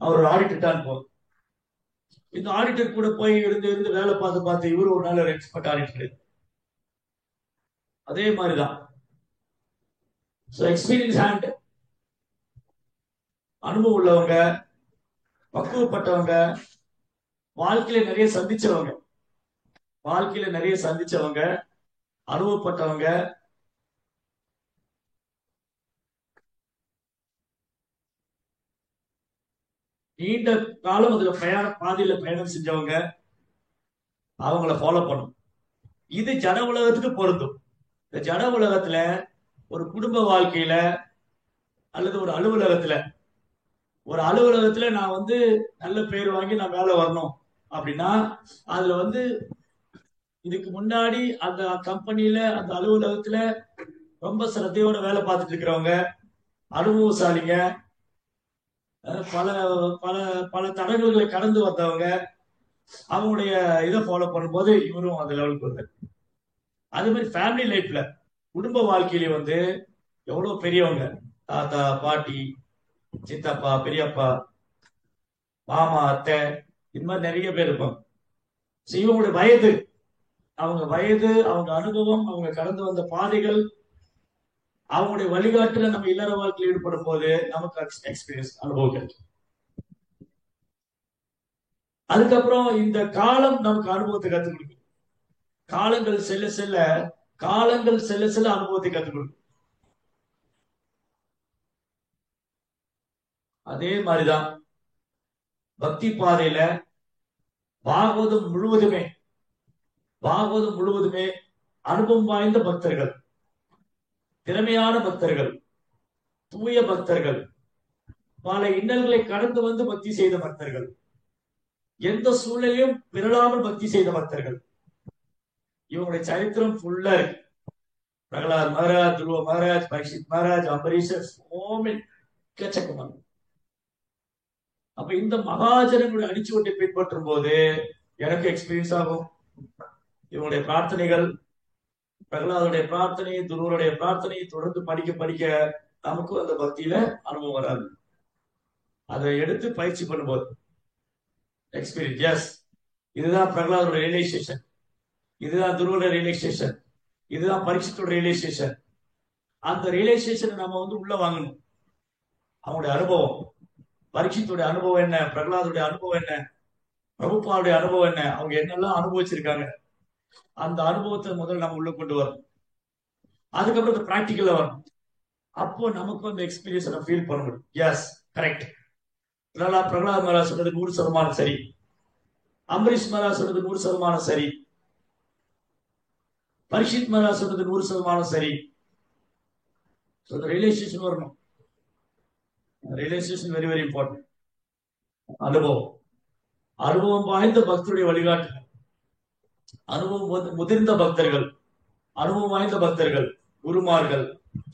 அவர் ஒரு ஆடிட்டர் தான் போகும். இந்த ஆடிட்டர் கூட போய் இருந்து இருந்து வேலை பார்த்து பார்த்து இவரு ஒரு நாள் எக்ஸ்பர்ட் ஆடிட்டர். அதே மாதிரிதான் எக்ஸ்பீரியன்ஸ் ஹேண்ட், அனுபவம் உள்ளவங்க, பக்குவப்பட்டவங்க, வாழ்க்கையில நிறைய சந்திச்சவங்க, வாழ்க்கையில நிறைய சந்திச்சவங்க, அனுபவப்பட்டவங்க, நீண்ட காலம் அதுல பாதையில பயணம் செஞ்சவங்க, அவங்கள ஃபாலோ பண்ணும். இது ஜட உலகத்துக்கு பொருந்தும். இந்த ஜட உலகத்துல ஒரு குடும்ப வாழ்க்கையில அல்லது ஒரு அலுவலகத்துல நான் வந்து நல்ல பேர் வாங்கி நான் வேலை வரணும் அப்படின்னா, அதுல வந்து இதுக்கு முன்னாடி அந்த கம்பெனில அந்த அலுவலகத்துல ரொம்ப சிரத்தையோட வேலை பார்த்துட்டு இருக்கிறவங்க, அனுபவசாலிங்க, பல பல பல தடங்கல்களை கடந்து வந்தவங்க, அவங்களுடைய இதை ஃபாலோ பண்ணும்போது இவரும் அந்த லெவலுக்கு வருவார். அதே மாதிரி ஃபேமிலி லைஃப்ல, குடும்ப வாழ்க்கையில வந்து எவ்வளவு பெரியவங்க, தாத்தா பாட்டி சித்தப்பா பெரியப்பா மாமா அத்தை, இது மாதிரி நிறைய பேர் இருப்பாங்க. இவங்களுடைய வயது, அவங்க வயது, அவங்க அனுபவம், அவங்க கடந்து வந்த பாதைகள், அவங்களுடைய வழிகாட்டுல நம்ம இல்லற வாழ்க்கையில் ஈடுபடும் போது நமக்கு எக்ஸ்பீரியன்ஸ் அனுபவம் கிடைக்கும். அதுக்கப்புறம் இந்த காலம் நமக்கு அனுபவத்தை கற்றுக் கொடுக்கும். காலங்கள் செல்ல செல்ல காலங்கள் செல்ல செல்ல அனுபவத்தை கற்றுக் கொடுக்கும். அதே மாதிரிதான் பக்தி பாதையில பாகவதம் முழுவதுமே பாகவதம் முழுவதுமே அனுபவம் வாய்ந்த பக்தர்கள், திறமையான பக்தர்கள், தூய பக்தர்கள், பல இன்னல்களை கடந்து வந்து பக்தி செய்த பக்தர்கள், எந்த சூழ்நிலையும் பிறழாமல் பக்தி செய்த பக்தர்கள், இவங்களுடைய சரித்திரம் ஃபுல்லா இருக்கு. பிரகலாத் மகாராஜ், துருவ மகாராஜ், பரீட்சித் மகாராஜ், அம்பரீஷர், எக்கச்சக்கமான. அப்ப இந்த மகாஜனங்களுடைய அடிச்சுவட்டை பின்பற்றும் போது எனக்கு எக்ஸ்பீரியன்ஸ் ஆகும். இவங்களுடைய பிரார்த்தனைகள், பிரகலாதுடைய பிரார்த்தனை, துருவருடைய பிரார்த்தனை தொடர்ந்து படிக்க படிக்க நமக்கும் அந்த பக்தியில அனுபவம் வராது. அதை எடுத்து பயிற்சி பண்ணும்போது எக்ஸ்பீரியன்ஸ். எஸ், இதுதான் பிரகலாதோட ரியலைசேஷன், இதுதான் துருவோட ரியலைசேஷன், இதுதான் பரீட்சித்தோட ரியலைசேஷன். அந்த ரியலைசேஷனை நம்ம வந்து உள்ள வாங்கணும். அவங்களுடைய அனுபவம், பரீட்சித்துடைய அனுபவம் என்ன, பிரகலாதுடைய அனுபவம் என்ன, பிரபுபாவுடைய அனுபவம் என்ன, அவங்க என்னெல்லாம் அனுபவிச்சிருக்காங்க, அந்த அனுபவத்தை முதல்ல நம்ம உள்ள கொண்டு வரணும். அதுக்கப்புறம் இந்த பிராக்டிக்கல்ல வரணும். அப்போ நமக்கு அந்த எக்ஸ்பீரியன்ஸ் நம்ம ஃபீல் பண்ண முடியும். S, correct. பிரகலாத் மகாராஜ் சொன்னது 100% சரி, அம்பரீஷ் மகாராஜ் சொன்னது 100% சரி, பரீட்சித் மகாராஜ் சொன்னது 100% சரி. ரியலைசேஷன் வரணும். Realisation very very important. அனுபவம், அனுபவம் வாய்ந்த பக்தருடைய வழிகாட்டு, அனுபவம் முதிர்ந்த பக்தர்கள், அனுபவம் வாய்ந்த பக்தர்கள், குருமார்கள்,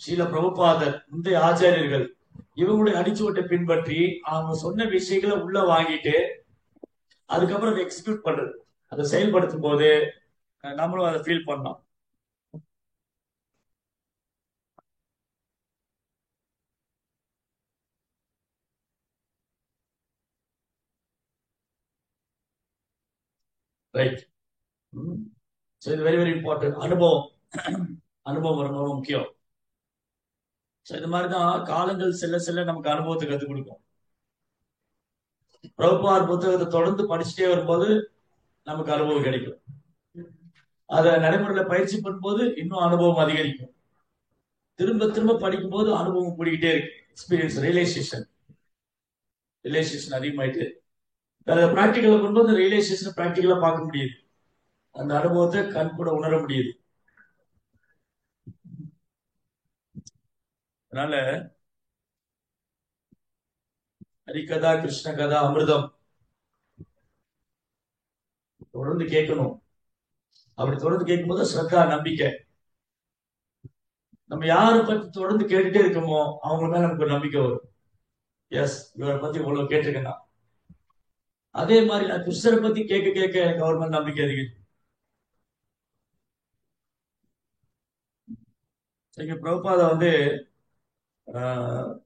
ஸ்ரீல பிரபுபாதர், முந்தைய ஆச்சாரியர்கள், இவங்களுடைய அடிச்சுவட்டை பின்பற்றி அவங்க சொன்ன விஷயங்களை உள்ள வாங்கிட்டு அதுக்கப்புறம் அதை எக்ஸிக்யூட் பண்றது, அதை செயல்படுத்தும் போது நம்மளும் அதை ஃபீல் பண்ணோம். ரைட். இது வெரி வெரி இம்பார்ட்டன்ட். அனுபவம், அனுபவம் ரொம்ப முக்கியம். இது மாதிரிதான் காலங்கள் செல்ல செல்ல நமக்கு அனுபவத்தை கற்றுக் கொடுக்கும். பிரபுபார் புத்தகத்தை தொடர்ந்து படிச்சுட்டே வரும்போது நமக்கு அனுபவம் கிடைக்கும். அதை நடைமுறையில பயிற்சி பண்ணும்போது இன்னும் அனுபவம் அதிகரிக்கும். திரும்ப திரும்ப படிக்கும் போது அனுபவம் கூடிக்கிட்டே இருக்கு. எக்ஸ்பீரியன்ஸ், ரியலைசேஷன் அதிகமாயிட்டு பிராக்டிக்கலா கொண்டு ரியலைசேஷன் பிராக்டிக்கலா பார்க்க முடியுது. அந்த அனுபவத்தை கண் கூட உணர முடியுது. அதனால ஹரிகதா, கிருஷ்ண கதா, அமிர்தம் தொடர்ந்து கேட்கணும். அப்படி தொடர்ந்து கேட்கும்போது ஸ்ரத்தா, நம்பிக்கை, நம்ம யாரை பத்தி தொடர்ந்து கேட்டுட்டே இருக்கோமோ அவங்க மேல நமக்கு ஒரு நம்பிக்கை வரும். எஸ், இவரை பத்தி இவ்வளவு கேட்டிருக்கேன். அதே மாதிரி நான் கிருஷ்ணரை பத்தி கேட்க கேட்க எனக்கு அவர் மேல நம்பிக்கை அதிகம். இங்க பிரபுபாத வந்து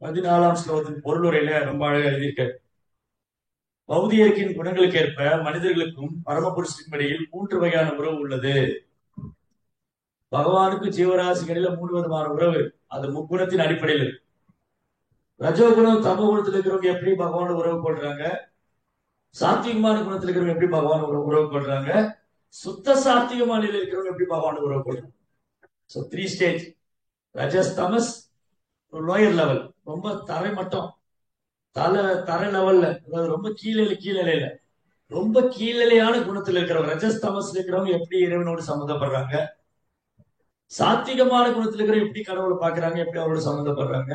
14ஆம் ஸ்லோகத்தின் பொருளுரையில ரொம்ப அழகா எழுதியிருக்காரு. பௌதியர்க்கின் குணங்களுக்கு ஏற்ப மனிதர்களுக்கும் பரமபுருஷனுக்கும் இடையில் 3 வகையான உறவு உள்ளது. பகவானுக்கு ஜீவராசிகளில 3 விதமான உறவு. அது முக்குணத்தின் அடிப்படையில். ரஜோகுணம் தமோ குணத்தில் இருக்கிறவங்க எப்படி பகவான உறவு கொள்றாங்க, சாத்விகமான குணத்தில் இருக்கிறவங்க எப்படி பகவான் உறவு கொள்றாங்க, சுத்த சாத்விகமான நிலையில் இருக்கிறவங்க எப்படி பகவான் உறவு கொள்றாங்க. So 3 stage. ரஜஸ், தமஸ், லோயர் லெவல், ரொம்ப தரை மட்டம், தரை லெவல்ல, அதாவது ரொம்ப கீழே ரொம்ப கீழலையான குணத்தில் இருக்கிறவங்க, ரஜஸ் தமஸ் இருக்கிறவங்க எப்படி இறைவனோடு சம்மந்தப்படுறாங்க, சாத்விகமான குணத்தில் இருக்கிற எப்படி கடவுளை பாக்குறாங்க, எப்படி அவரோட சம்மந்தப்படுறாங்க,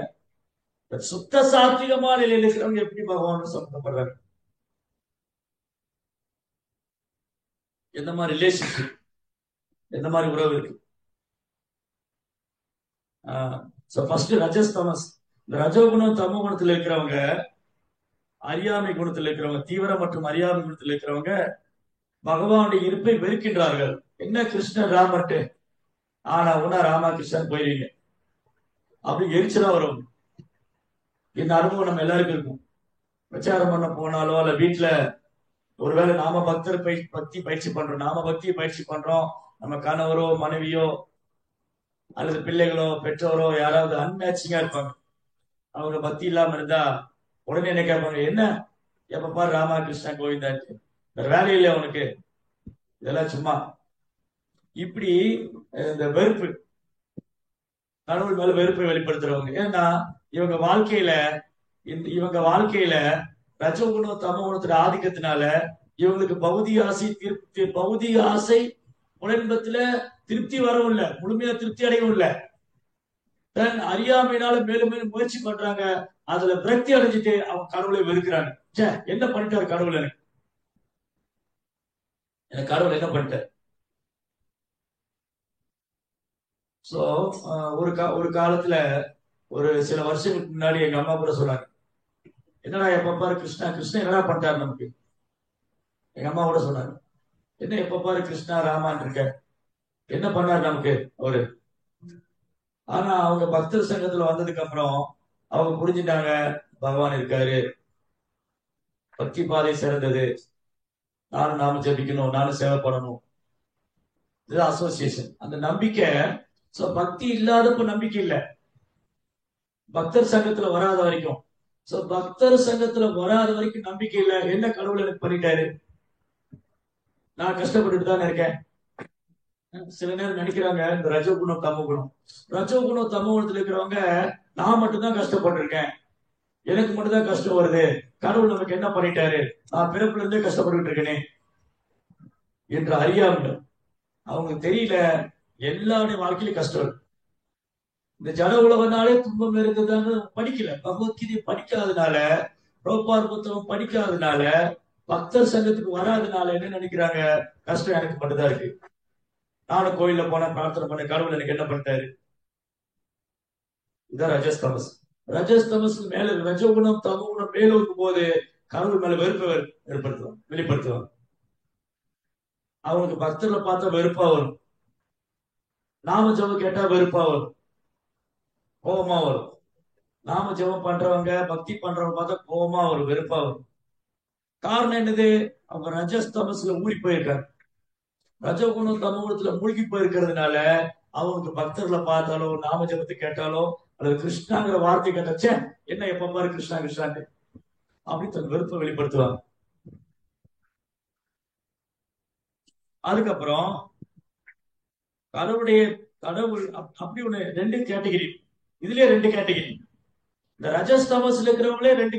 சுத்த சாத்விகமான நிலையில் இருக்கிறவங்க எப்படி பகவானோட எந்த மாதிரி உறவு இருக்கு? ஃபர்ஸ்ட் ரஜஸ் தமஸ். இந்த ரஜோகுணம் தமோ குணத்துல இருக்கிறவங்க, அறியாமை குணத்தில் இருக்கிறவங்க, தீவிர மற்றும் அறியாமை குணத்தில் இருக்கிறவங்க பகவானுடைய இருப்பை வெறுக்கின்றார்கள். என்ன கிருஷ்ணன் ராமர்ட்டு ஆனா உனா ராமா கிருஷ்ணன் போயிருவீங்க, அப்படி எரிச்சலா வரும். இந்த அனுபவம் நம்ம எல்லாருக்கும் இருக்கும். பிரச்சாரம் பண்ண போனாலோ அல்ல வீட்டுல ஒருவேளை நாம பக்தி பயிற்சி பண்றோம், நாம பக்தியை பயிற்சி பண்றோம், நம்ம கணவரோ மனைவியோ அல்லது பிள்ளைகளோ பெற்றோரோ யாராவது அன்மேட்சிங்கா இருப்பாங்க. அவங்க பக்தி இல்லாம இருந்தா உடனே என்ன கேட்பாங்க, என்ன எப்ப பாரு ராமா கிருஷ்ணா கோவிந்தா, வேற வேலை இல்லையா உனக்கு, இதெல்லாம் சும்மா. இப்படி இந்த வெறுப்பு, கடவுள் மேல வெறுப்பை வெளிப்படுத்துறவங்க. ஏன்னா இவங்க வாழ்க்கையில இவங்க வாழ்க்கையில ரஜகுணம் தமோ குணத்துல ஆதிக்கத்தினால இவங்களுக்கு பௌதிக ஆசை உடன்பத்துல திருப்தி வரவும் இல்லை, முழுமையா திருப்தி அடையவும் இல்லை. தன் அறியாமையினால மேலும் மேலும் முயற்சி பண்றாங்க. அதுல விரக்தி அடைஞ்சிட்டு அவங்க கடவுளை வெறுக்கிறாங்க. என்ன பண்ணிட்டாரு கடவுள், எனக்கு கடவுள் என்ன பண்ணிட்டாரு? சோ ஒரு காலத்துல ஒரு சில வருஷங்களுக்கு முன்னாடி எங்க அம்மா கூட சொன்னாங்க, என்னடா எப்ப பாரு கிருஷ்ணா கிருஷ்ணா என்னடா பண்ணிட்டாரு நமக்கு. எங்க அம்மா கூட சொன்னாங்க, என்ன எப்ப பாரு கிருஷ்ணா ராமான் இருக்க, என்ன பண்ணாரு நமக்கு அவரு. ஆனா அவங்க பக்தர் சங்கத்துல வந்ததுக்கு அப்புறம் அவங்க புரிஞ்சுட்டாங்க, பகவான் இருக்காரு, பக்தி பாதை சிறந்தது, நானும் நாம ஜபிக்கணும், நானும் சேவை பண்ணணும், இது அசோசியேஷன், அந்த நம்பிக்கை. சோ பக்தி இல்லாதப்ப நம்பிக்கை இல்லை, பக்தர் சங்கத்துல வராத வரைக்கும். சோ பக்தர் சங்கத்துல வராத வரைக்கும் நம்பிக்கை இல்லை. என்ன கடவுள் எனக்கு பண்ணிட்டாரு, நான் கஷ்டப்பட்டுட்டு தான் இருக்கேன். சில நேரம் நினைக்கிறாங்க இந்த ரஜோகுணம் தமோ குணம், ரஜோகுணம் தமோ குணத்துல இருக்கிறவங்க நான் மட்டும்தான் கஷ்டப்பட்டிருக்கேன், எனக்கு மட்டும்தான் கஷ்டம் வருது, கடவுள் நமக்கு என்ன பண்ணிட்டாரு, நான் பிறப்புல இருந்தே கஷ்டப்பட்டு இருக்கேனே என்று அறியாமல். அவங்களுக்கு தெரியல எல்லாருடைய வாழ்க்கையிலும் கஷ்டம் இருக்கு. இந்த ஜட உலகனாலே துன்பம் இருக்குதுன்னு படிக்கல, பகவத்கீதை படிக்காதனால, ரோபார் புத்தகம் படிக்காதனால, பக்தர் சங்கத்துக்கு வராதனால என்ன நினைக்கிறாங்க, கஷ்டம் எனக்கு மட்டும்தான் இருக்கு, நானும் கோயில்ல போன பிரார்த்தனை பண்ண, கடவுள் எனக்கு என்ன பண்ணிட்டாரு. இதான் ரஜஸ் தமஸ். ரஜஸ் தமஸ் மேல ரஜகுணம் தமோ குணம் மேல இருக்கும் போது கடவுள் மேல வெறுப்பை வெளிப்படுத்துவாங்க. அவங்களுக்கு பக்தர்ல பார்த்தா வெறுப்பா வரும், நாம ஜெபம் கேட்டா வெறுப்பா வரும், கோபமா வரும். நாம ஜெபம் பண்றவங்க பக்தி பண்றவங்க பார்த்தா கோபமா வரும், வெறுப்பா வரும். காரணம் என்னது, அவங்க ரஜஸ் தமஸ்ல ஊறி போயிருக்காங்க. ரஜகுணம் தமோகுணத்துல மூழ்கி போயிருக்கிறதுனால அவங்களுக்கு பக்தர்களை பார்த்தாலோ நாம ஜபத்தை கேட்டாலோ அல்லது கிருஷ்ணாங்கிற வார்த்தை கேட்டாச்சே, என்ன எப்ப பாரு கிருஷ்ணா கிருஷ்ணான்னு அப்படி தன் வெறுப்பை வெளிப்படுத்துவாங்க. அதுக்கப்புறம் கடவுள் அப்படி ஒண்ணு ரெண்டு கேட்டகிரி, இதுலயே ரெண்டு கேட்டகிரி. இந்த ரஜஸ் தமஸ்ல இருக்கிறவங்களே ரெண்டு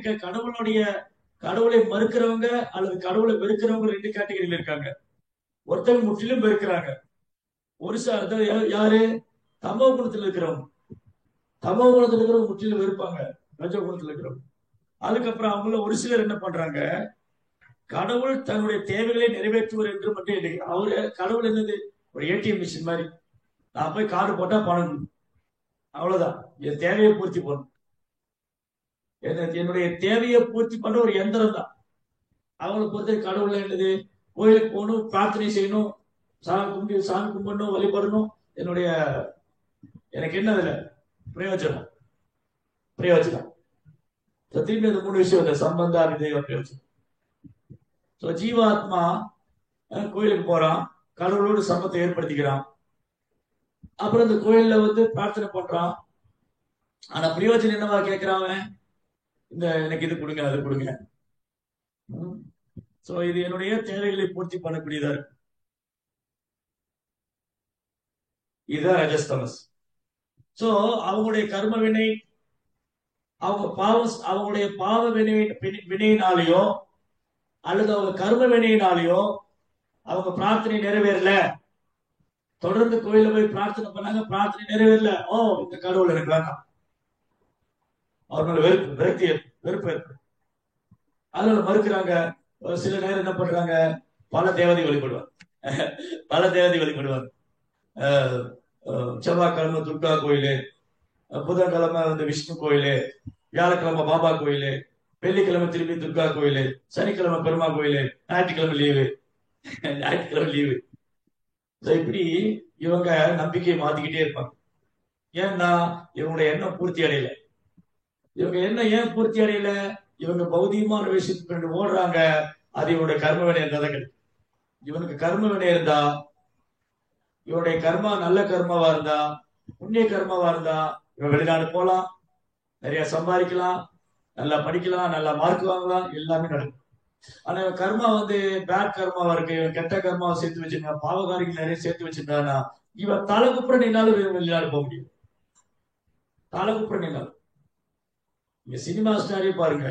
கடவுளை மறுக்கிறவங்க அல்லது கடவுளை வெறுக்கிறவங்க ரெண்டு கேட்டகிரியில இருக்காங்க. ஒருத்தர் முற்றிலும் வெறுக்கிறாங்க, ஒரு சார் யாரு, தமோ குணத்துல இருக்கிறவங்க. தமோ குணத்துல இருக்கிறவங்க முற்றிலும் வெறுப்பாங்க ரஜோ குணத்துல இருக்கிறவங்க. அதுக்கப்புறம் அவங்கள ஒரு சிலர் என்ன பண்றாங்க, கடவுள் தன்னுடைய தேவைகளை நிறைவேற்றுவர் என்று மட்டும் அவரு கடவுள் என்னது, ஒரு ஏடிஎம் மிஷின் மாதிரி, நான் போய் கார்டு போட்டா பணம், அவ்வளவுதான், என் தேவையை பூர்த்தி பண்ணும், என்னுடைய தேவையை பூர்த்தி பண்ற ஒரு எந்திரம் தான். அவங்களை பொறுத்த கடவுள் என்னது, கோயிலுக்கு போகணும், பிரார்த்தனை செய்யணும், சாமி கும்பிடணும், வழிபடணும், எனக்கு என்ன அதுல பிரயோஜனம், திரும்பி அந்த மூணு விஷயம் இல்லை, சம்பந்தா விதேக பிரயோஜனம். ஜீவாத்மா கோயிலுக்கு போறான், கடவுளோடு சம்பத்தை ஏற்படுத்திக்கிறான், அப்புறம் இந்த கோயில்ல பிரார்த்தனை பண்றான். ஆனா பிரயோஜனம் என்னவா கேட்கிறான், இந்த எனக்கு இது கொடுங்க அது கொடுங்க. சோ இது என்னுடைய தேவைகளை பூர்த்தி பண்ணக்கூடியதா இருக்கு. இதுதான் ரஜஸ்தமஸ். சோ அவங்களுடைய கர்ம வினை, அவங்களுடைய பாவ வினையினாலேயோ அல்லது அவங்க கர்ம வினையினாலேயோ அவங்க பிரார்த்தனை நிறைவேறல, தொடர்ந்து கோயில போய் பிரார்த்தனை பண்ணாங்க, பிரார்த்தனை நிறைவேறல, இந்த கடவுள் எனக்கு வேண்டாம், அவர்களோட வெறுப்பு ஏற்படும், அதனால மறுக்கிறாங்க. சில நேரம் என்ன பண்றாங்க, பல தேவதை வழிபடுவாங்க. செவ்வாய்க்கிழமை துர்கா கோயிலு, புதன்கிழமை வந்து விஷ்ணு கோயிலு, வியாழக்கிழமை பாபா கோயிலு, வெள்ளிக்கிழமை திருப்பி துர்கா கோயிலு, சனிக்கிழமை பெருமா கோயிலு, ஞாயிற்றுக்கிழமை லீவு. ஞாயிற்றுக்கிழமை லீவு. இப்படி இவங்க நம்பிக்கையை மாத்திக்கிட்டே இருப்பாங்க. ஏன்னா இவங்களுடைய எண்ணம் பூர்த்தி அடையல. இவங்க எண்ணம் ஏன் பூர்த்தி அடையல? இவங்க பௌதிகமான விஷயத்துக்கு ஓடுறாங்க. அது இவனுடைய கர்ம வினை இருந்தா தான் கிடைக்கும். இவனுக்கு கர்ம வினை இருந்தா, இவனுடைய கர்மா நல்ல கர்மாவா இருந்தா, புண்ணிய கர்மாவா இருந்தா, இவன் வெளிநாடு போலாம், நிறைய சம்பாதிக்கலாம், நல்லா படிக்கலாம், நல்லா மார்க் வாங்கலாம், எல்லாமே நடக்கும். ஆனா இவன் கர்மா வந்து பேட் கர்மாவா இருக்கு, இவன் கெட்ட கர்மாவை சேர்த்து வச்சிருக்கான், பாவகாரிகள் நிறைய சேர்த்து வச்சிருந்தானா, இவன் தலை குப்புற நின்னாலும் வெளிநாடு போக முடியும். தலை குப்புற நின்னாலும். இங்க சினிமா ஸ்டாரே பாருங்க,